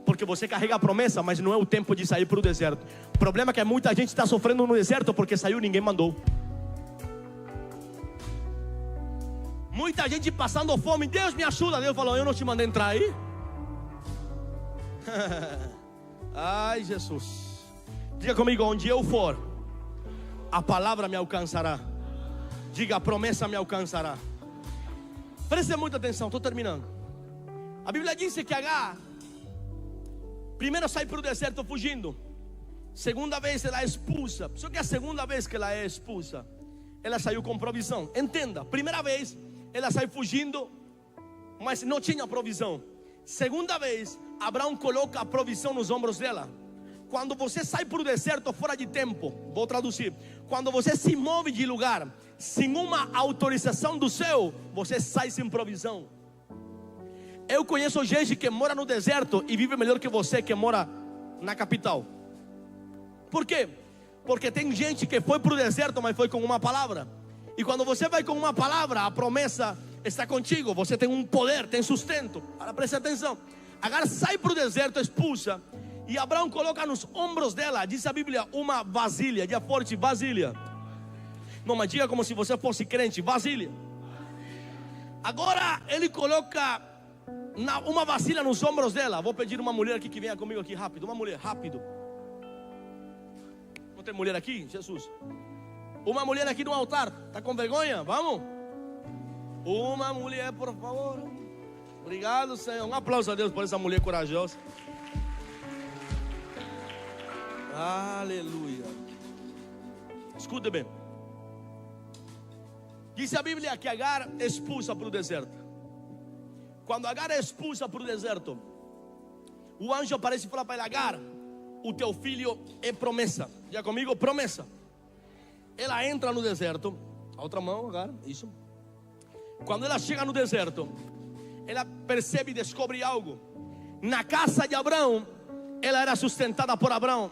porque você carrega a promessa, mas não é o tempo de sair para o deserto. O problema é que muita gente está sofrendo no deserto porque saiu e ninguém mandou. Muita gente passando fome. Deus me ajuda. Deus falou: eu não te mandei entrar aí. Ai, Jesus. Diga comigo: onde eu for, a palavra me alcançará. Diga: a promessa me alcançará. Preste muita atenção, estou terminando. A Bíblia diz que Agar primeiro sai para o deserto fugindo. Segunda vez ela é expulsa. Só que a segunda vez que ela é expulsa, ela saiu com provisão. Entenda, primeira vez ela sai fugindo, mas não tinha provisão. Segunda vez, Abraão coloca a provisão nos ombros dela. Quando você sai para o deserto fora de tempo, vou traduzir. Quando você se move de lugar sem uma autorização do céu, você sai sem provisão. Eu conheço gente que mora no deserto e vive melhor que você que mora na capital. Por quê? Porque tem gente que foi para o deserto, mas foi com uma palavra. E quando você vai com uma palavra, a promessa está contigo. Você tem um poder, tem sustento. Agora preste atenção. Agar sai para o deserto, expulsa. E Abraão coloca nos ombros dela, diz a Bíblia, uma vasilha. Diga forte: vasilha. Não, mas diga como se você fosse crente: vasilha. Agora ele coloca uma vasilha nos ombros dela. Vou pedir uma mulher aqui que venha comigo aqui rápido. Uma mulher, rápido. Não tem mulher aqui? Jesus. Uma mulher aqui no altar. Está com vergonha? Vamos. Uma mulher, por favor. Obrigado, Senhor. Um aplauso a Deus por essa mulher corajosa. Aleluia. Escuta bem. Diz a Bíblia que Agar é expulsa para o deserto. Quando Agar é expulsa para o deserto, o anjo aparece e fala para ela: Agar, o teu filho é promessa. Diga comigo: promessa. Ela entra no deserto. A outra mão, Agar, isso. Quando ela chega no deserto, ela percebe e descobre algo. Na casa de Abraão, ela era sustentada por Abraão.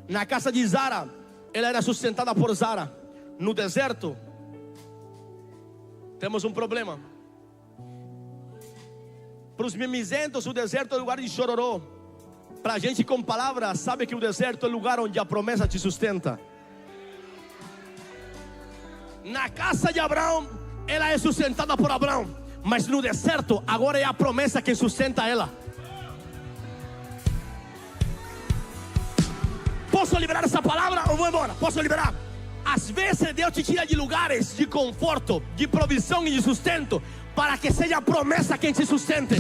Na casa de Zara, ela era sustentada por Zara. No deserto, temos um problema. Para os mimizentos, o deserto é lugar de chororô. Para a gente com palavras, sabe que o deserto é lugar onde a promessa te sustenta. Na casa de Abraão, ela é sustentada por Abraão. Mas no deserto, agora é a promessa que sustenta ela. Posso liberar essa palavra ou vou embora? Posso liberar? Às vezes Deus te tira de lugares de conforto, de provisão e de sustento, para que seja a promessa quem te sustente.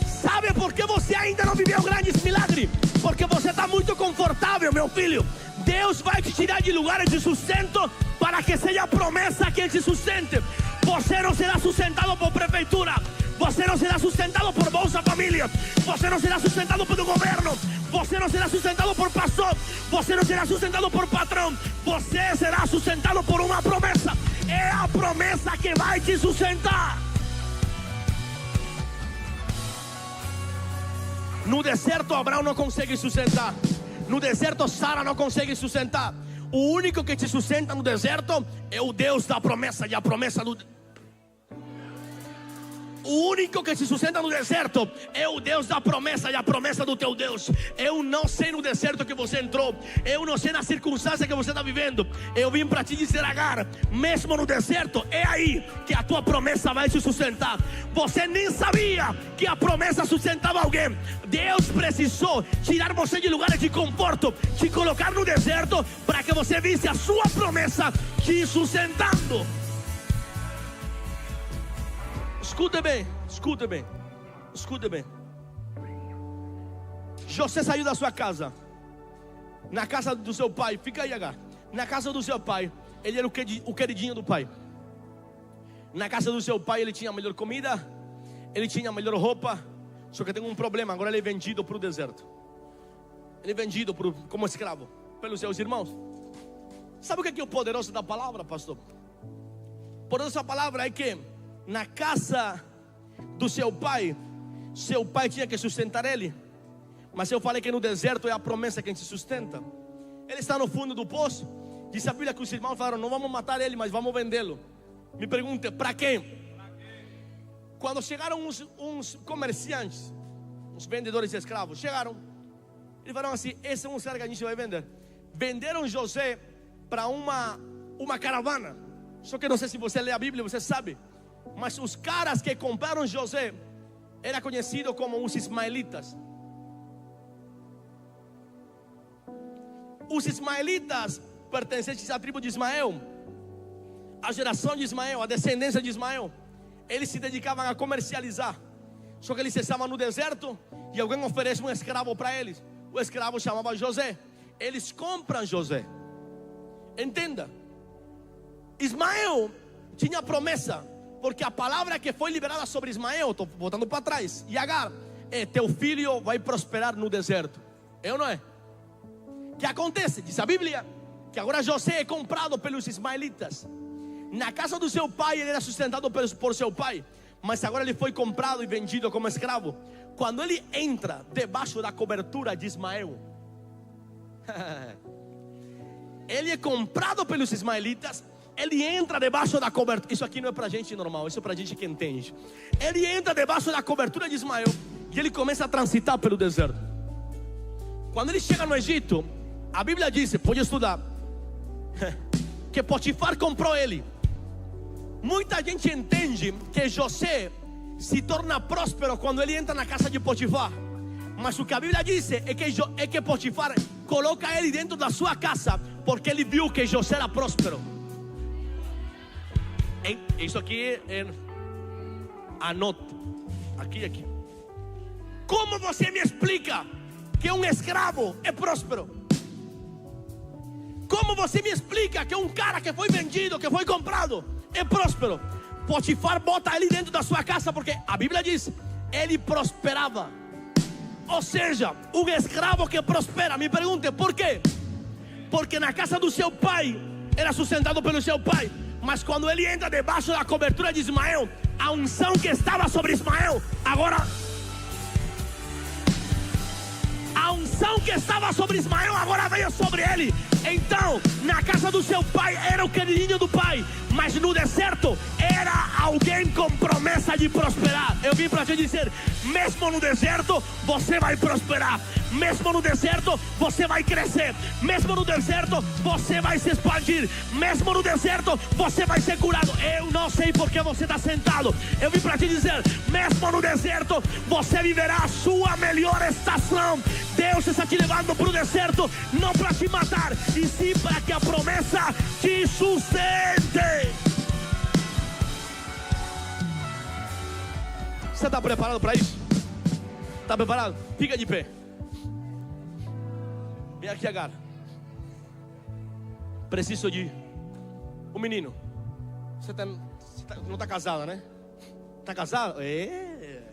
Sabe Sabe por que você ainda não viveu grandes milagres? Porque você está muito confortável, meu filho. Deus vai te tirar de lugares de sustento para que seja a promessa quem te sustente. Você não será sustentado por prefeitura. Você não será sustentado por Bolsa Família. Você não será sustentado pelo governo. Você não será sustentado por pastor. Você não será sustentado por patrão. Você será sustentado por uma promessa. É a promessa que vai te sustentar. No deserto Abraão não consegue sustentar. No deserto Sara não consegue sustentar. O único que te sustenta no deserto é o Deus da promessa. E a promessa do... O único que se sustenta no deserto é o Deus da promessa e a promessa do teu Deus. Eu não sei no deserto que você entrou. Eu não sei na circunstância que você está vivendo. Eu vim para te dizer, Agar, mesmo no deserto, é aí que a tua promessa vai te sustentar. Você nem sabia que a promessa sustentava alguém. Deus precisou tirar você de lugares de conforto, te colocar no deserto, para que você visse a sua promessa te sustentando. Escute bem, escute bem, escute bem. José saiu da sua casa, na casa do seu pai. Fica aí, Agar. Na casa do seu pai, ele era o queridinho do pai. Na casa do seu pai ele tinha a melhor comida, ele tinha a melhor roupa. Só que tem um problema, agora ele é vendido para o deserto. Ele é vendido como escravo pelos seus irmãos. Sabe o que é o poderoso da palavra, pastor? O poderoso da palavra é que na casa do seu pai tinha que sustentar ele. Mas eu falei que no deserto é a promessa quem se sustenta. Ele está no fundo do poço. Diz a Bíblia que os irmãos falaram, não vamos matar ele, mas vamos vendê-lo. Me pergunte, para quem? Quando chegaram uns comerciantes, uns vendedores de escravos, chegaram. Eles falaram assim, esse é um ser que a gente vai vender. Venderam José para uma caravana. Só que não sei se você lê a Bíblia, você sabe. Mas os caras que compraram José era conhecido como os ismaelitas. Os ismaelitas pertencentes à tribo de Ismael, a geração de Ismael, a descendência de Ismael, eles se dedicavam a comercializar. Só que eles estavam no deserto e alguém oferece um escravo para eles. O escravo chamava José. Eles compram José. Entenda, Ismael tinha promessa, porque a palavra que foi liberada sobre Ismael, estou voltando para trás, e Agar, teu filho vai prosperar no deserto. É ou não é? O que acontece? Diz a Bíblia que agora José é comprado pelos ismaelitas. Na casa do seu pai ele era sustentado por seu pai, mas agora ele foi comprado e vendido como escravo. Quando ele entra debaixo da cobertura de Ismael, ele é comprado pelos ismaelitas. Ele entra debaixo da cobertura. Isso aqui não é para gente normal, isso é para gente que entende. Ele entra debaixo da cobertura de Ismael e ele começa a transitar pelo deserto. Quando ele chega no Egito, a Bíblia diz, pode estudar, que Potifar comprou ele. Muita gente entende que José se torna próspero quando ele entra na casa de Potifar. Mas o que a Bíblia diz é que Potifar coloca ele dentro da sua casa porque ele viu que José era próspero. Isso aqui é anote. Aqui. Como você me explica que um escravo é próspero? Como você me explica que um cara que foi vendido, que foi comprado, é próspero? Potifar bota ele dentro da sua casa porque a Bíblia diz, ele prosperava. Ou seja, um escravo que prospera. Me pergunte, por quê? Porque na casa do seu pai era sustentado pelo seu pai. Mas quando ele entra debaixo da cobertura de Ismael, a unção que estava sobre Ismael, agora... A unção que estava sobre Ismael agora veio sobre ele. Então, na casa do seu pai era o queridinho do pai, mas no deserto era alguém com promessa de prosperar. Eu vim para te dizer, mesmo no deserto você vai prosperar. Mesmo no deserto você vai crescer. Mesmo no deserto você vai se expandir. Mesmo no deserto você vai ser curado. Eu não sei porque você está sentado. Eu vim para te dizer, mesmo no deserto você viverá a sua melhor estação. Deus está te levando para o deserto, não para te matar, e sim para que a promessa te sustente. Você está preparado para isso? Está preparado? Fica de pé. Vem aqui, Agar. Preciso de um menino. Você não está casada, né? Está casada? É.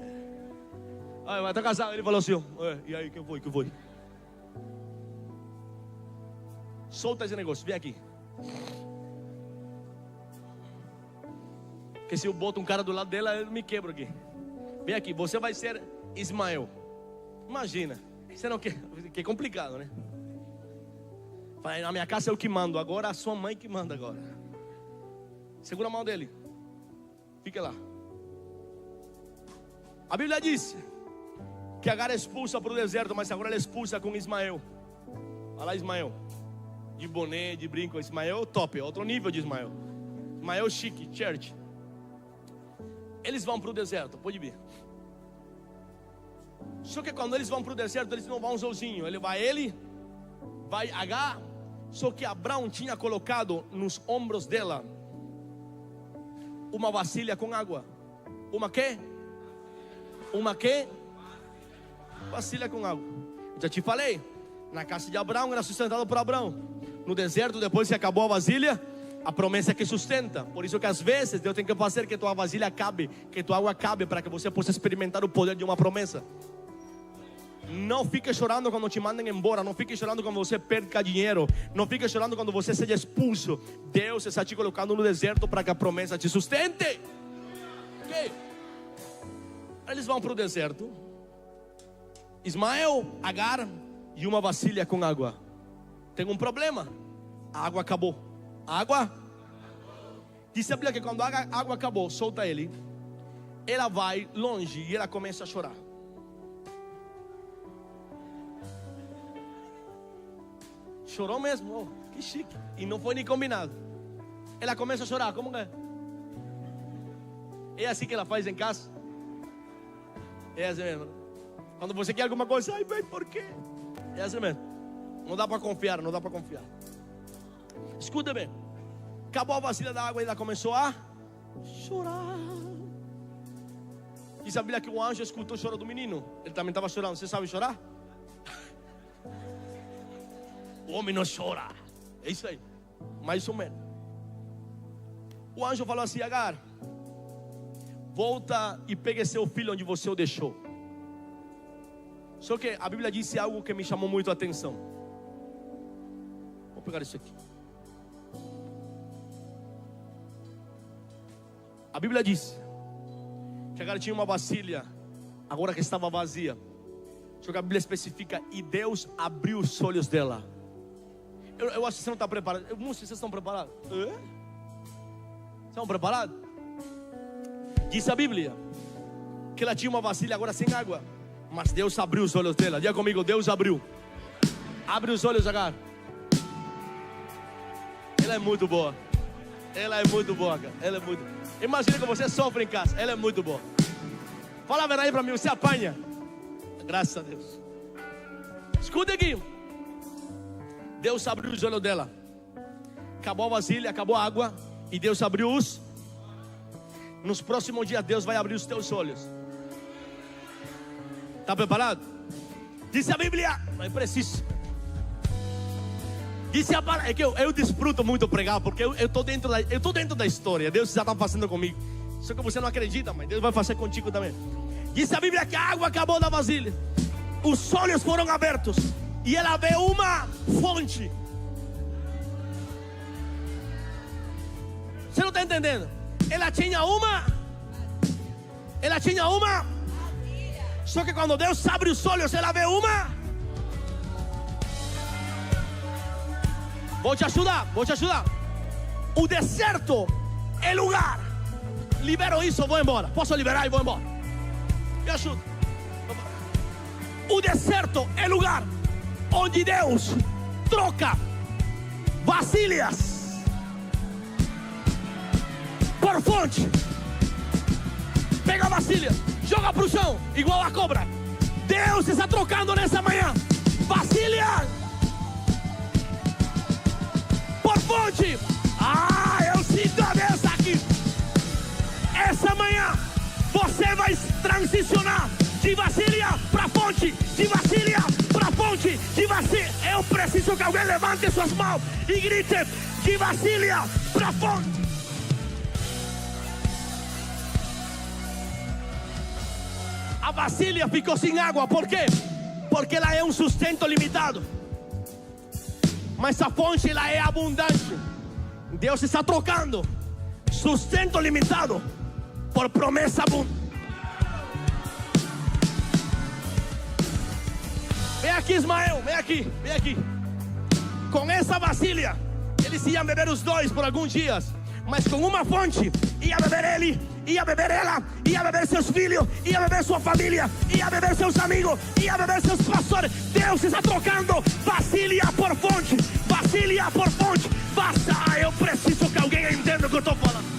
Mas está casado. Ele falou assim: e aí, quem foi? Solta esse negócio, vem aqui. Porque se eu boto um cara do lado dela, eu me quebro aqui. Vem aqui, você vai ser Ismael. Imagina, você não quer, que é complicado, né? Na minha casa eu que mando, agora a sua mãe que manda agora. Segura a mão dele. Fica lá. A Bíblia diz que Agar é expulsa para o deserto, mas agora ela é expulsa com Ismael. Olha lá Ismael. De boné, de brinco. Ismael top, outro nível de Ismael. Ismael chique, church. Eles vão para o deserto, pode vir. Só que quando eles vão para o deserto, eles não vão sozinhos. Ele vai Agar. Só que Abraão tinha colocado nos ombros dela uma vasilha com água. Uma quê? Vasilha com água. Já te falei, na casa de Abraão era sustentado por Abraão. No deserto, depois que acabou a vasilha, a promessa é que sustenta. Por isso que às vezes Deus tem que fazer que tua vasilha cabe, que tua água cabe, para que você possa experimentar o poder de uma promessa. Não fique chorando quando te mandem embora. Não fique chorando quando você perca dinheiro. Não fique chorando quando você seja expulso. Deus está te colocando no deserto para que a promessa te sustente. Ok? Eles vão para o deserto. Ismael, Agar e uma vasilha com água. Tem um problema. A água acabou. A água? Diz a Bíblia que quando a água acabou, solta ele. Ela vai longe e ela começa a chorar. Chorou mesmo, que chique. E não foi nem combinado. Ela começa a chorar, como é? É assim que ela faz em casa? É assim mesmo. Quando você quer alguma coisa, ai bem, por quê? É assim mesmo. Não dá para confiar, não dá para confiar. Escuta bem. Acabou a vasilha da água e ela começou a chorar. Diz a Bíblia que o anjo escutou o choro do menino. Ele também estava chorando. Você sabe chorar? O homem não chora. É isso aí. Mais ou menos. O anjo falou assim: Agar, volta e pegue seu filho onde você o deixou. Só que a Bíblia disse algo que me chamou muito a atenção. Vou pegar isso aqui. A Bíblia diz que Agar tinha uma vasilha, agora que estava vazia. Só que a Bíblia especifica: e Deus abriu os olhos dela. Eu acho que você não está preparado. Eu não sei se vocês estão preparados. Estão preparados? Diz a Bíblia que ela tinha uma vasilha agora sem água, mas Deus abriu os olhos dela. Diga comigo: Deus abriu. Abre os olhos, Agar. Ela é muito boa. Ela é muito boa, cara. Ela é muito. Imagina que você sofre em casa. Ela é muito boa. Fala a verdade para mim, você apanha. Graças a Deus. Escuta aqui. Deus abriu os olhos dela. Acabou a vasilha, acabou a água. E Deus abriu os. Nos próximos dias Deus vai abrir os teus olhos. Está preparado? Diz a Bíblia. Não é preciso. Diz a palavra. É que eu desfruto muito pregar, porque eu estou dentro da história. Deus já está fazendo comigo. Só que você não acredita, mas Deus vai fazer contigo também. Diz a Bíblia que a água acabou da vasilha. Os olhos foram abertos. E ela vê uma fonte. Você não está entendendo? Ela tinha uma. Só que quando Deus abre os olhos, ela vê uma. Vou te ajudar. O deserto é lugar. Libero isso, vou embora. Posso liberar e vou embora. Me ajuda. O deserto é lugar onde Deus troca vasilhas por fonte. Pega a vasilha, joga para o chão, igual a cobra. Deus está trocando nessa manhã vasilha por fonte. Eu sinto a Deus aqui. Essa manhã você vai transicionar de vasilha para Eu preciso que alguém levante suas mãos e grite: de vasilha para fonte. A vasilha ficou sem água, por quê? Porque ela é um sustento limitado. Mas a fonte, ela é abundante. Deus está trocando sustento limitado por promessa abundante. Vem aqui, Ismael, vem aqui, vem aqui. Com essa vasilha, eles iam beber os dois por alguns dias. Mas com uma fonte, ia beber ele, ia beber ela, ia beber seus filhos, ia beber sua família, ia beber seus amigos, ia beber seus pastores. Deus está trocando vasilha por fonte, vasilha por fonte. Basta, eu preciso que alguém entenda o que eu estou falando.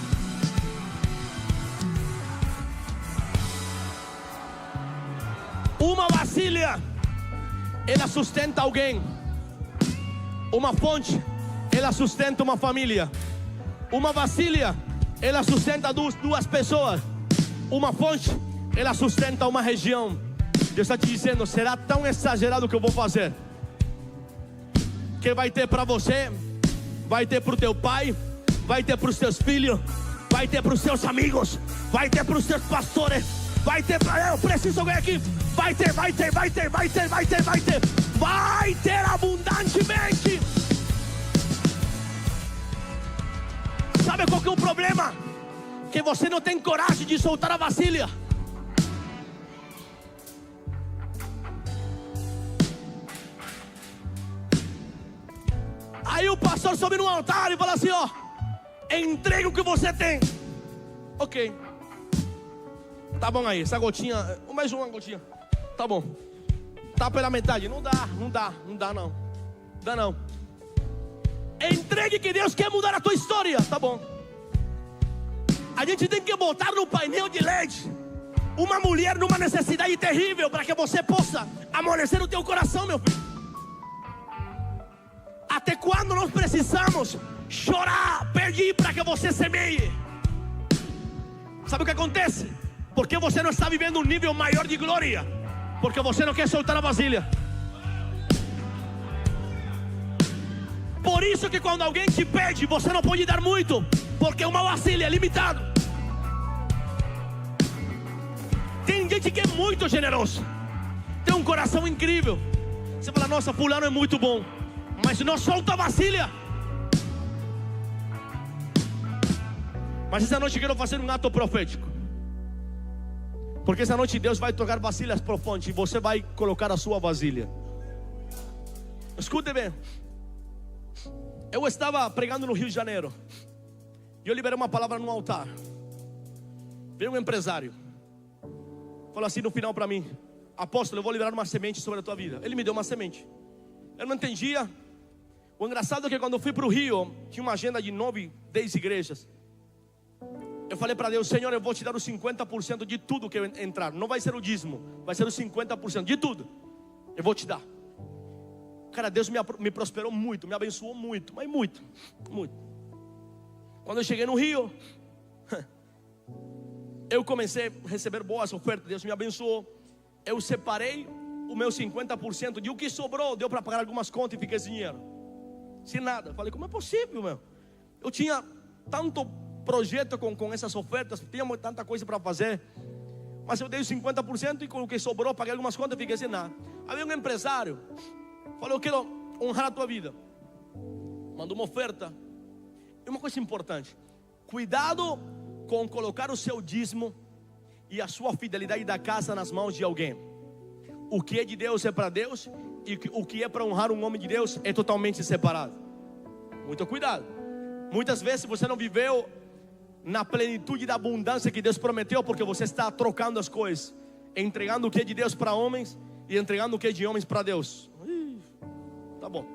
Uma vasilha, ela sustenta alguém. Uma fonte, ela sustenta uma família. Uma vasilha, ela sustenta duas pessoas. Uma fonte, ela sustenta uma região. Deus está te dizendo: será tão exagerado o que eu vou fazer, que vai ter para você, vai ter para o teu pai, vai ter para os teus filhos, vai ter para os seus amigos, vai ter para os teus pastores, vai ter para... Eu preciso alguém aqui. Vai ter, vai ter, vai ter, vai ter, vai ter, vai ter. Vai ter abundantemente. Sabe qual que é o problema? Que você não tem coragem de soltar a vasilha. Aí o pastor sobe no altar e fala assim: ó, entrega o que você tem. Ok, tá bom aí, essa gotinha, mais uma gotinha. Tá bom, tá pela metade. Não dá, não dá, não dá não. Dá não. Entregue que Deus quer mudar a tua história. Tá bom. A gente tem que botar no painel de LED uma mulher numa necessidade terrível, para que você possa amolecer o teu coração, meu filho. Até quando nós precisamos chorar, pedir para que você semeie? Sabe o que acontece? Porque você não está vivendo um nível maior de glória, porque você não quer soltar a vasilha. Por isso que quando alguém te pede, você não pode dar muito, porque uma vasilha é limitado. Tem gente que é muito generoso, tem um coração incrível. Você fala: nossa, fulano é muito bom, mas não solta a vasilha. Mas essa noite eu quero fazer um ato profético, porque essa noite Deus vai trocar vasilhas por fonte, e você vai colocar a sua vasilha. Escute bem. Eu estava pregando no Rio de Janeiro, e eu liberei uma palavra no altar. Veio um empresário, falou assim no final para mim: apóstolo, eu vou liberar uma semente sobre a tua vida. Ele me deu uma semente. Eu não entendia. O engraçado é que quando eu fui para o Rio, tinha uma agenda de 9, 10 igrejas. Eu falei para Deus: Senhor, eu vou te dar os 50% de tudo que eu entrar. Não vai ser o dízimo, vai ser os 50% de tudo. Eu vou te dar. Cara, Deus me prosperou muito, me abençoou muito, mas muito, muito. Quando eu cheguei no Rio, eu comecei a receber boas ofertas. Deus me abençoou. Eu separei o meu 50%, de o que sobrou, deu para pagar algumas contas e fiquei sem dinheiro, sem nada. Falei: como é possível, meu? Eu tinha tanto projeto com essas ofertas, tinha tanta coisa para fazer, mas eu dei os 50% e com o que sobrou, paguei algumas contas e fiquei sem nada. Havia um empresário, falou: eu quero honrar a tua vida. Mandou uma oferta. E uma coisa importante: cuidado com colocar o seu dízimo e a sua fidelidade da casa nas mãos de alguém. O que é de Deus é para Deus, e o que é para honrar um homem de Deus é totalmente separado. Muito cuidado. Muitas vezes você não viveu na plenitude da abundância que Deus prometeu, porque você está trocando as coisas, entregando o que é de Deus para homens e entregando o que é de homens para Deus. Tá bom.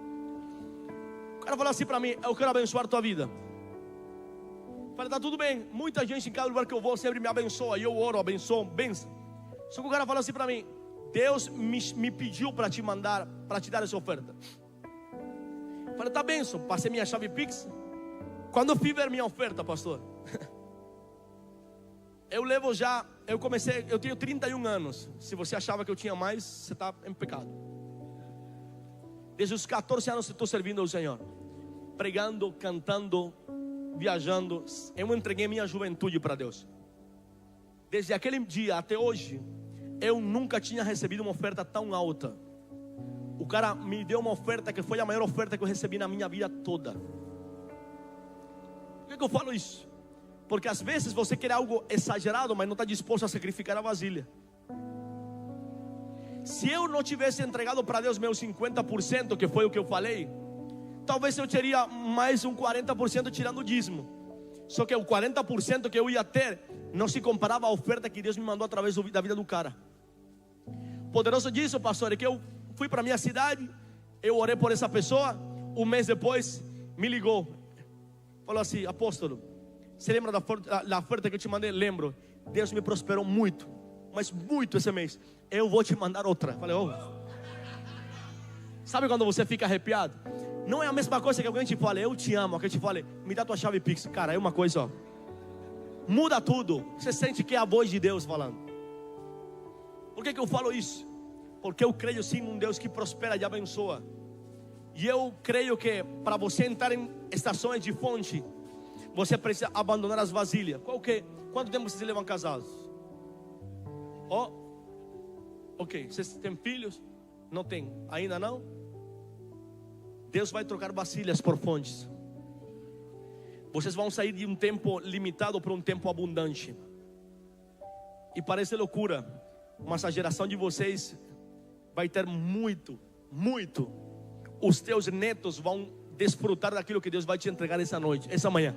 O cara falou assim para mim: eu quero abençoar a tua vida. Eu falei: tá tudo bem. Muita gente em cada lugar que eu vou sempre me abençoa, e eu oro, abençoo, benção. Só que o cara falou assim para mim: Deus me pediu para te mandar, para te dar essa oferta. Eu falei: tá benção. Passei minha chave Pix. Quando eu fui ver minha oferta, pastor, eu tenho 31 anos. Se você achava que eu tinha mais, você está em pecado. Desde os 14 anos estou servindo ao Senhor, pregando, cantando, viajando. Eu entreguei minha juventude para Deus. Desde aquele dia até hoje, eu nunca tinha recebido uma oferta tão alta. O cara me deu uma oferta que foi a maior oferta que eu recebi na minha vida toda. Por que eu falo isso? Porque às vezes você quer algo exagerado, mas não está disposto a sacrificar a vasilha. Se eu não tivesse entregado para Deus meus 50%, que foi o que eu falei, talvez eu teria mais um 40% tirando o dízimo. Só que o 40% que eu ia ter não se comparava à oferta que Deus me mandou através da vida do cara. Poderoso disso, pastor, é que eu fui para minha cidade, eu orei por essa pessoa, um mês depois me ligou, falou assim: apóstolo, você lembra da oferta que eu te mandei? Lembro. Deus me prosperou muito, mas muito esse mês. Eu vou te mandar outra. Falei, oh. Sabe quando você fica arrepiado? Não é a mesma coisa que alguém te fala, eu te amo. Alguém te fala, me dá tua chave Pix. Cara, é uma coisa, ó, muda tudo. Você sente que é a voz de Deus falando. Por que eu falo isso? Porque eu creio sim num Deus que prospera e abençoa. E eu creio que para você entrar em estações de fonte, você precisa abandonar as vasilhas. Quanto tempo vocês levam casados? Ok, vocês têm filhos? Não tem, ainda não? Deus vai trocar vasilhas por fontes. Vocês vão sair de um tempo limitado para um tempo abundante. E parece loucura, mas a geração de vocês vai ter muito. Os teus netos vão desfrutar daquilo que Deus vai te entregar essa noite, essa manhã.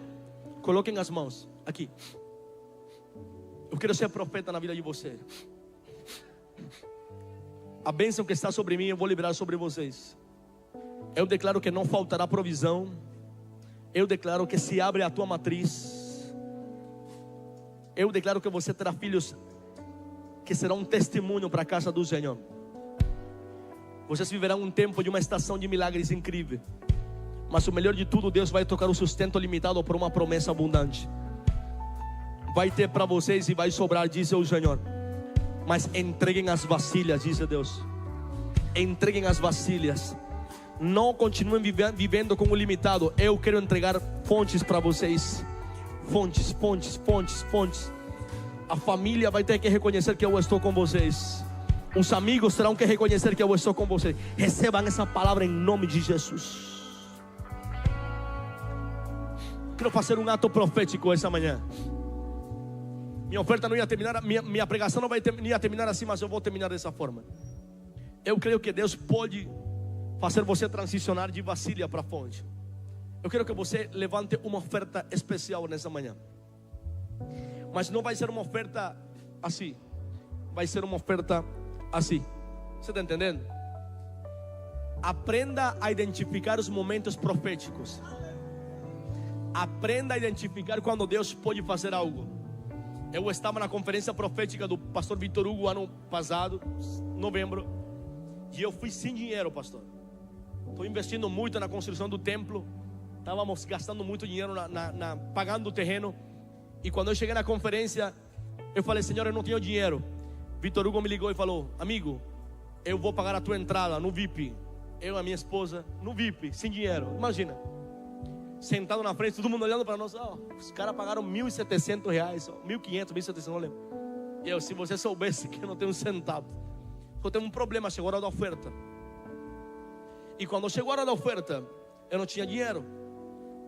Coloquem as mãos aqui. Eu quero ser profeta na vida de você. A bênção que está sobre mim, eu vou liberar sobre vocês. Eu declaro que não faltará provisão. Eu declaro que se abre a tua matriz. Eu declaro que você terá filhos que serão um testemunho para a casa do Senhor. Vocês viverão um tempo de uma estação de milagres incrível. Mas o melhor de tudo, Deus vai tocar o sustento limitado por uma promessa abundante. Vai ter para vocês e vai sobrar, diz o Senhor. Mas entreguem as vasilhas, diz Deus. Entreguem as vasilhas. Não continuem vivendo com o limitado. Eu quero entregar fontes para vocês. Fontes. A família vai ter que reconhecer que eu estou com vocês. Os amigos terão que reconhecer que eu estou com vocês. Recebam essa palavra em nome de Jesus. Quero fazer um ato profético essa manhã. Minha oferta não ia terminar, minha pregação não ia terminar assim, mas eu vou terminar dessa forma. Eu creio que Deus pode fazer você transicionar de vasilha para fonte. Eu quero que você levante uma oferta especial nessa manhã. Mas não vai ser uma oferta assim. Vai ser uma oferta assim. Você está entendendo? Aprenda a identificar os momentos proféticos. Aprenda a identificar quando Deus pode fazer algo. Eu estava na conferência profética do pastor Vitor Hugo ano passado, novembro, e eu fui sem dinheiro, pastor. Estou investindo muito na construção do templo. Estávamos gastando muito dinheiro pagando o terreno. E quando eu cheguei na conferência, eu falei, Senhor, eu não tenho dinheiro. Vitor Hugo me ligou e falou, amigo, eu vou pagar a tua entrada no VIP. Eu e a minha esposa no VIP, sem dinheiro. Imagina, sentado na frente, todo mundo olhando para nós. Os caras pagaram R$1.700, 1.500, 1.700, não lembro. E eu, se você soubesse que eu não tenho um centavo. Eu tenho um problema, chegou a hora da oferta. E quando chegou a hora da oferta, eu não tinha dinheiro.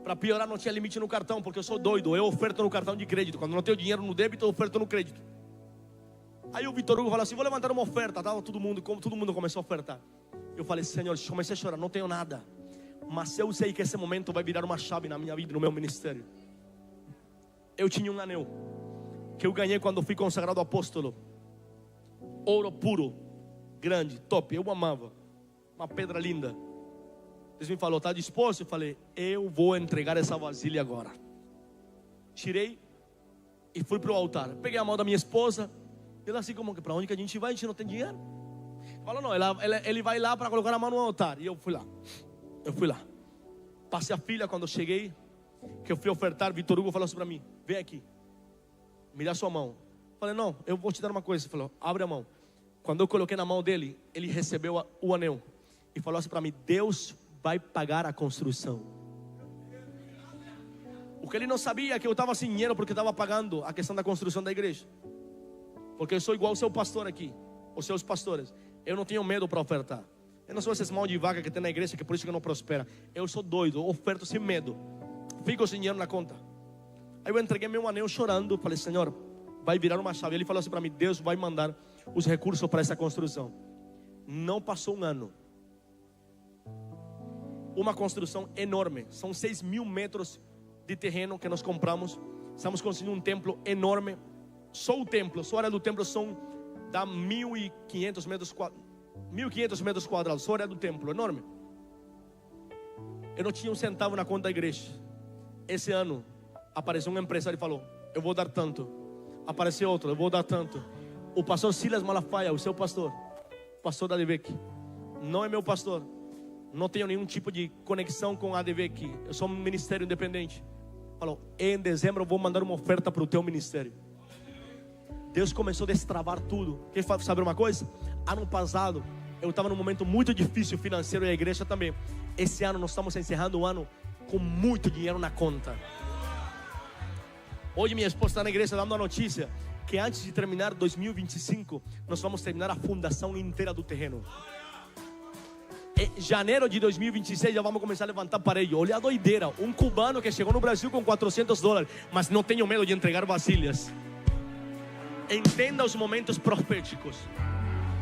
Para piorar, não tinha limite no cartão, porque eu sou doido. Eu oferto no cartão de crédito. Quando não tenho dinheiro no débito, eu oferto no crédito. Aí o Vitor Hugo falou assim, vou levantar uma oferta. Tava todo mundo começou a ofertar. Eu falei, Senhor, comecei a chorar, não tenho nada. Mas eu sei que esse momento vai virar uma chave na minha vida, no meu ministério. Eu tinha um anel que eu ganhei quando fui consagrado apóstolo. Ouro puro, grande, top, eu amava. Uma pedra linda. Deus me falou, está disposto? Eu falei, eu vou entregar essa vasilha agora. Tirei e fui para o altar. Peguei a mão da minha esposa. Ela assim, como que para onde que a gente vai? A gente não tem dinheiro. Falou, não, ele vai lá para colocar a mão no altar. E eu fui lá. Passei a fila. Quando eu cheguei, que eu fui ofertar, Vitor Hugo falou assim para mim, vem aqui, me dá sua mão. Falei, não, eu vou te dar uma coisa. Ele falou, abre a mão. Quando eu coloquei na mão dele, ele recebeu o anel. e falou assim para mim: Deus vai pagar a construção. O que ele não sabia é que eu estava sem dinheiro porque estava pagando a questão da construção da igreja. Porque eu sou igual o seu pastor aqui, os seus pastores. Eu não tenho medo para ofertar. Eu não sou esses mão de vaca que tem na igreja, que é por isso que não prospera. Eu sou doido, eu oferto sem medo. Fico sem dinheiro na conta. Aí eu entreguei meu anel chorando. Falei: Senhor, vai virar uma chave. Ele falou assim para mim: Deus vai mandar os recursos para essa construção. Não passou um ano. Uma construção enorme. São 6.000 metros de terreno que nós compramos. Estamos construindo um templo enorme. Só o templo, só a área do templo dá 1.500 metros quadrados. 1.500 metros quadrados, só a área do templo, enorme. Eu não tinha um centavo na conta da igreja. Esse ano apareceu um empresário e falou: eu vou dar tanto. Apareceu outro: eu vou dar tanto. O pastor Silas Malafaia, o seu pastor, pastor da ADVEC, não é meu pastor. Não tenho nenhum tipo de conexão com a ADVEC. Eu sou um ministério independente. Falou: em dezembro eu vou mandar uma oferta para o teu ministério. Deus começou a destravar tudo. Quer saber uma coisa? Ano passado eu estava num momento muito difícil financeiro, e a igreja também. Esse ano nós estamos encerrando o ano com muito dinheiro na conta. Hoje minha esposa está na igreja dando a notícia que antes de terminar 2025 nós vamos terminar a fundação inteira do terreno. Em janeiro de 2026 já vamos começar a levantar parede. Olha a doideira, um cubano que chegou no Brasil com $400, mas não tenho medo de entregar vasilhas. Entenda os momentos proféticos.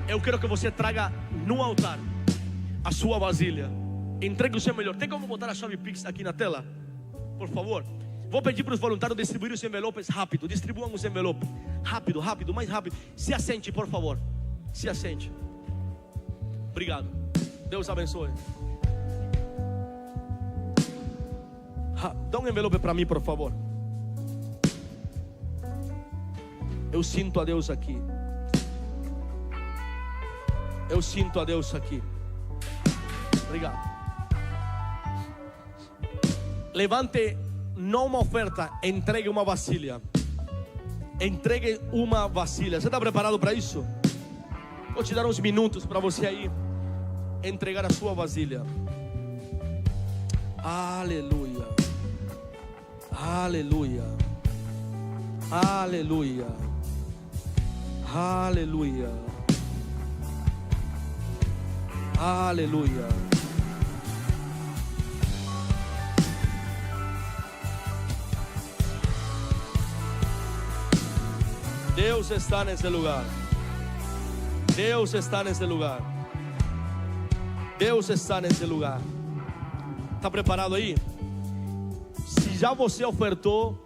Eu quero que você traga no altar a sua vasilha. Entregue o seu melhor. Tem como botar a chave Pix aqui na tela? Por favor. Vou pedir para os voluntários distribuir os envelopes rápido. Distribuam os envelopes. Rápido, rápido, mais rápido. Se assente, por favor. Se assente. Obrigado. Deus abençoe. Dá um envelope para mim, por favor. Eu sinto a Deus aqui. Eu sinto a Deus aqui. Obrigado. Levante, não uma oferta, entregue uma vasilha. Entregue uma vasilha. Você está preparado para isso? Vou te dar uns minutos para você aí entregar a sua vasilha. Aleluia. Aleluia. Aleluia. Aleluia. Aleluia. Deus está nesse lugar. Deus está nesse lugar. Deus está nesse lugar. Está preparado aí? Se já você ofertou,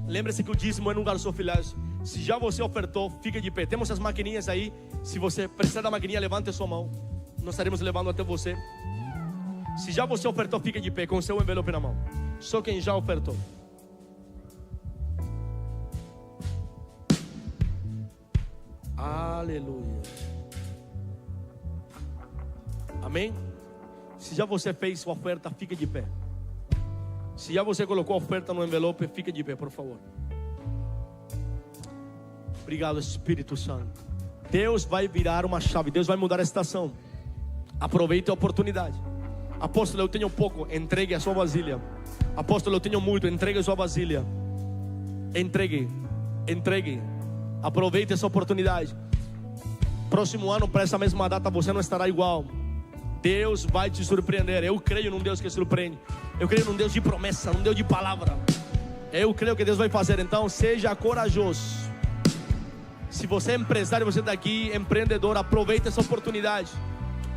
lembre-se que o dízimo é num garsofilhagem. Se já você ofertou, fique de pé. Temos as maquininhas aí. Se você precisar da maquininha, levante a sua mão. Nós estaremos levando até você. Se já você ofertou, fique de pé com o seu envelope na mão. Só quem já ofertou. Aleluia. Amém? Se já você fez sua oferta, fique de pé. Se já você colocou a oferta no envelope, fique de pé, por favor. Obrigado, Espírito Santo. Deus vai virar uma chave. Deus vai mudar a estação. Aproveite a oportunidade. Apóstolo, eu tenho pouco, entregue a sua vasilha. Apóstolo, eu tenho muito, entregue a sua vasilha. Entregue. Entregue. Aproveite essa oportunidade. Próximo ano, para essa mesma data, você não estará igual. Deus vai te surpreender. Eu creio num Deus que surpreende. Eu creio num Deus de promessa, num Deus de palavra. Eu creio que Deus vai fazer. Então seja corajoso. Se você é empresário, você está aqui, empreendedor, aproveite essa oportunidade.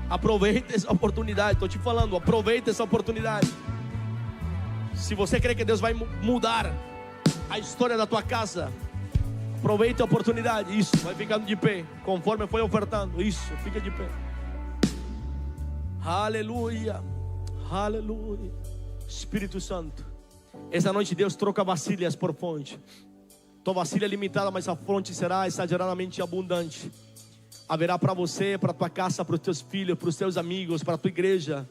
Aproveite essa oportunidade. Estou te falando, aproveite essa oportunidade. Se você crê que Deus vai mudar a história da tua casa, aproveite a oportunidade. Isso, vai ficando de pé, conforme foi ofertando. Isso, fica de pé. Aleluia. Aleluia. Espírito Santo, essa noite Deus troca vasilhas por fonte. Tua vasilha é limitada, mas a fonte será exageradamente abundante. Haverá para você, para tua casa, para os teus filhos, para os teus amigos, para a tua igreja.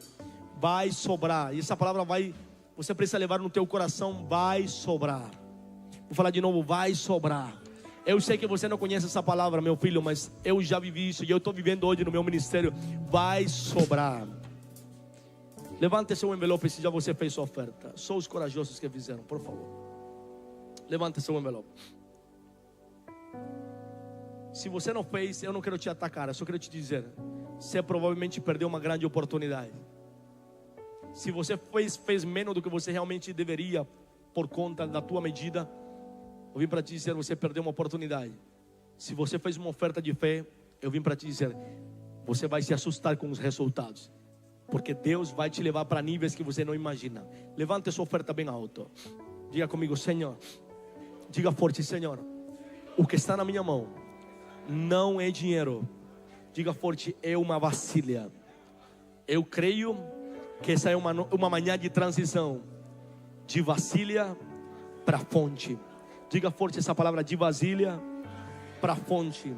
Vai sobrar. E essa palavra vai, você precisa levar no teu coração. Vai sobrar. Vou falar de novo, vai sobrar. Eu sei que você não conhece essa palavra, meu filho, mas eu já vivi isso e eu estou vivendo hoje no meu ministério. Vai sobrar. Levante seu envelope se já você fez sua oferta. Só os corajosos que fizeram, por favor. Levante seu envelope. Se você não fez, eu não quero te atacar, eu só quero te dizer: você provavelmente perdeu uma grande oportunidade. Se você fez menos do que você realmente deveria, por conta da tua medida, eu vim para te dizer: você perdeu uma oportunidade. Se você fez uma oferta de fé, eu vim para te dizer: você vai se assustar com os resultados, porque Deus vai te levar para níveis que você não imagina. Levante sua oferta bem alto. Diga comigo: Senhor. Diga forte: Senhor, o que está na minha mão não é dinheiro. Diga forte: é uma vasilha. Eu creio que essa é uma manhã de transição, de vasilha para fonte. Diga forte essa palavra: de vasilha para fonte.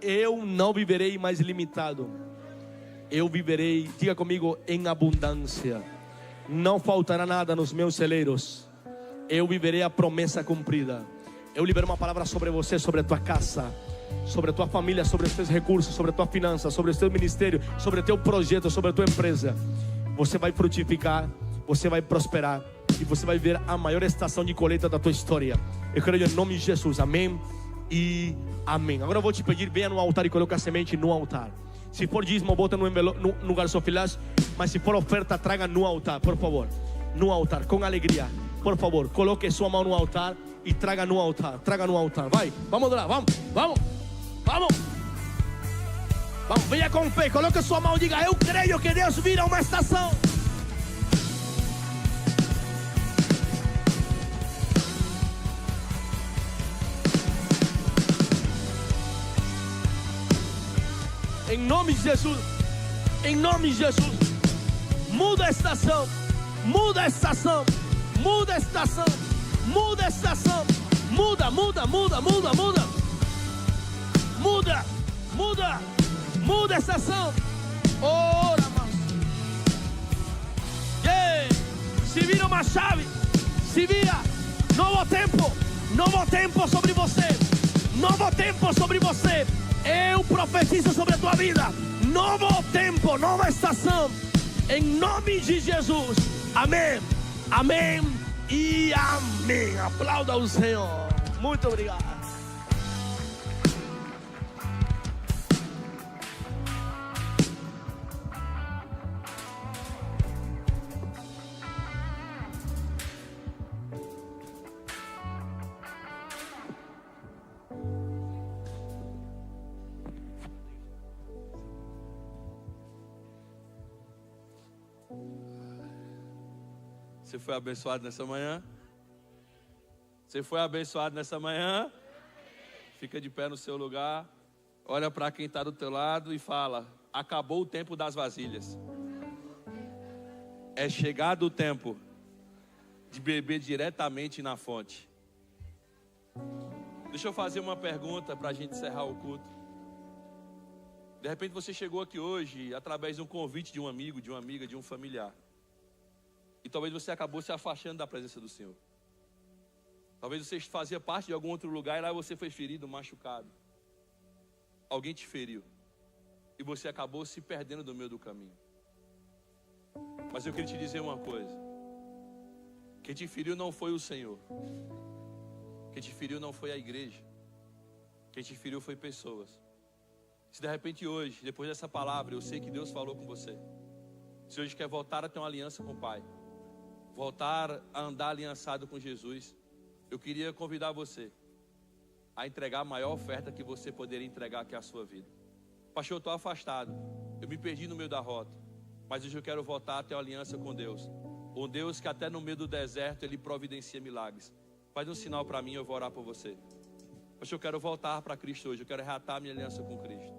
Eu não viverei mais limitado. Eu viverei, diga comigo, em abundância. Não faltará nada nos meus celeiros. Eu viverei a promessa cumprida. Eu libero uma palavra sobre você, sobre a tua casa, sobre a tua família, sobre os teus recursos, sobre a tua finança, sobre o teu ministério, sobre o teu projeto, sobre a tua empresa. Você vai frutificar, você vai prosperar e você vai ver a maior estação de colheita da tua história. Eu creio em nome de Jesus, amém e amém. Agora eu vou te pedir: venha no altar e coloque a semente no altar. Se for dízimo, bota no gasofilas. Mas se for oferta, traga no altar, por favor. No altar, com alegria. Por favor, coloque sua mão no altar e traga no altar. Traga no altar, vai, vamos lá, vamos. Vamos, venha com fé, coloque sua mão e diga: eu creio que Deus vira uma estação. Em nome de Jesus, em nome de Jesus, muda a estação, muda a estação, muda a estação, muda a estação, muda. Muda a estação. Ora, mas se vira uma chave, se vira. Novo tempo sobre você. Novo tempo sobre você. Eu profetizo sobre a tua vida. Novo tempo, nova estação. Em nome de Jesus. Amém, amém e amém. Aplauda o Senhor. Muito obrigado. Você foi abençoado nessa manhã? Você foi abençoado nessa manhã? Fica de pé no seu lugar. Olha para quem está do teu lado e fala: acabou o tempo das vasilhas. É chegado o tempo de beber diretamente na fonte. Deixa eu fazer uma pergunta para a gente encerrar o culto. De repente você chegou aqui hoje através de um convite de um amigo, de uma amiga, de um familiar. E talvez você acabou se afastando da presença do Senhor. Talvez você fazia parte de algum outro lugar e lá você foi ferido, machucado. Alguém te feriu. E você acabou se perdendo do meio do caminho. Mas eu queria te dizer uma coisa. Quem te feriu não foi o Senhor. Quem te feriu não foi a igreja. Quem te feriu foi pessoas. Se de repente hoje, depois dessa palavra, eu sei que Deus falou com você. Se hoje quer voltar a ter uma aliança com o Pai, voltar a andar aliançado com Jesus, eu queria convidar você a entregar a maior oferta que você poderia entregar, que é a sua vida. Pastor, eu estou afastado, eu me perdi no meio da rota, mas hoje eu quero voltar a ter uma aliança com Deus. Um Deus que até no meio do deserto Ele providencia milagres. Faz um sinal para mim, eu vou orar por você. Pastor, eu quero voltar para Cristo hoje, eu quero reatar minha aliança com Cristo.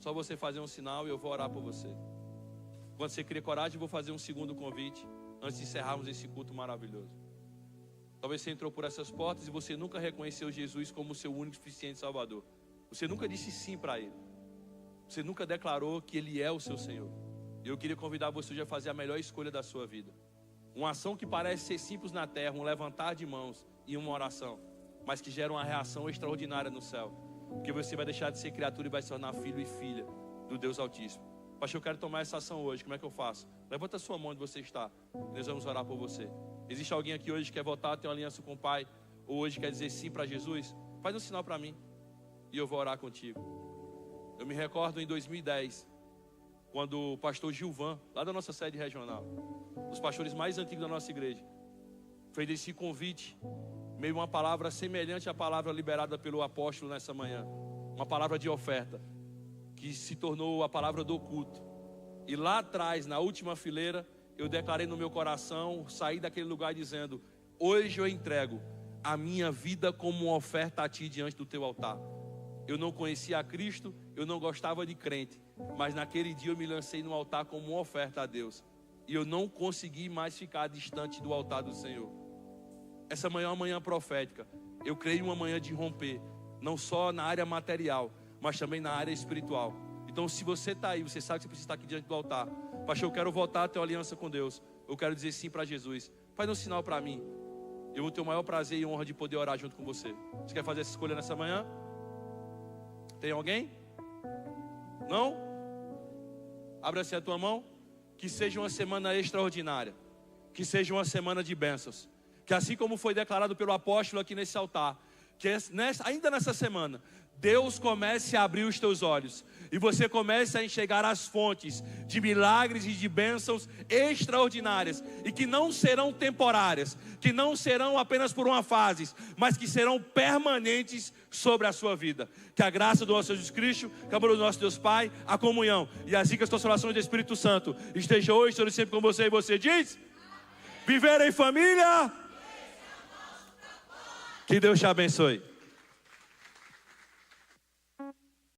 Só você fazer um sinal e eu vou orar por você. Quando você cria coragem, eu vou fazer um segundo convite antes de encerrarmos esse culto maravilhoso. Talvez você entrou por essas portas e você nunca reconheceu Jesus como seu único e suficiente Salvador. Você nunca disse sim para Ele. Você nunca declarou que Ele é o seu Senhor. E eu queria convidar você hoje a fazer a melhor escolha da sua vida. Uma ação que parece ser simples na terra, um levantar de mãos e uma oração. mas que gera uma reação extraordinária no céu. Porque você vai deixar de ser criatura e vai se tornar filho e filha do Deus Altíssimo. Pastor, eu quero tomar essa ação hoje. Como é que eu faço? Levanta a sua mão onde você está. Nós vamos orar por você. Existe alguém aqui hoje que quer votar, ter uma aliança com o Pai, ou hoje quer dizer sim para Jesus? Faz um sinal para mim e eu vou orar contigo. Eu me recordo em 2010, quando o pastor Gilvan, lá da nossa sede regional, um dos pastores mais antigos da nossa igreja, fez esse convite, meio uma palavra semelhante à palavra liberada pelo apóstolo nessa manhã, uma palavra de oferta, que se tornou a palavra do culto. E lá atrás, na última fileira, eu declarei no meu coração, saí daquele lugar dizendo: hoje eu entrego a minha vida como uma oferta a ti diante do teu altar. Eu não conhecia a Cristo, eu não gostava de crente, mas naquele dia eu me lancei no altar como uma oferta a Deus. E eu não consegui mais ficar distante do altar do Senhor. Essa manhã é uma manhã profética. Eu creio uma manhã de romper, não só na área material, mas também na área espiritual. Então, se você está aí, você sabe que você precisa estar aqui diante do altar. Pastor, eu quero voltar a ter uma aliança com Deus. Eu quero dizer sim para Jesus. Faz um sinal para mim. Eu vou ter o maior prazer e honra de poder orar junto com você. Você quer fazer essa escolha nessa manhã? Tem alguém? Não? Abre assim a tua mão. Que seja uma semana extraordinária. Que seja uma semana de bênçãos. Que assim como foi declarado pelo apóstolo aqui nesse altar, que ainda nessa semana, Deus comece a abrir os teus olhos e você comece a enxergar as fontes de milagres e de bênçãos extraordinárias e que não serão temporárias, que não serão apenas por uma fase, mas que serão permanentes sobre a sua vida. Que a graça do nosso Jesus Cristo, que a amor do nosso Deus Pai, a comunhão e as ricas consolações do Espírito Santo esteja hoje e sempre com você. E você diz: viver em família. Que Deus te abençoe.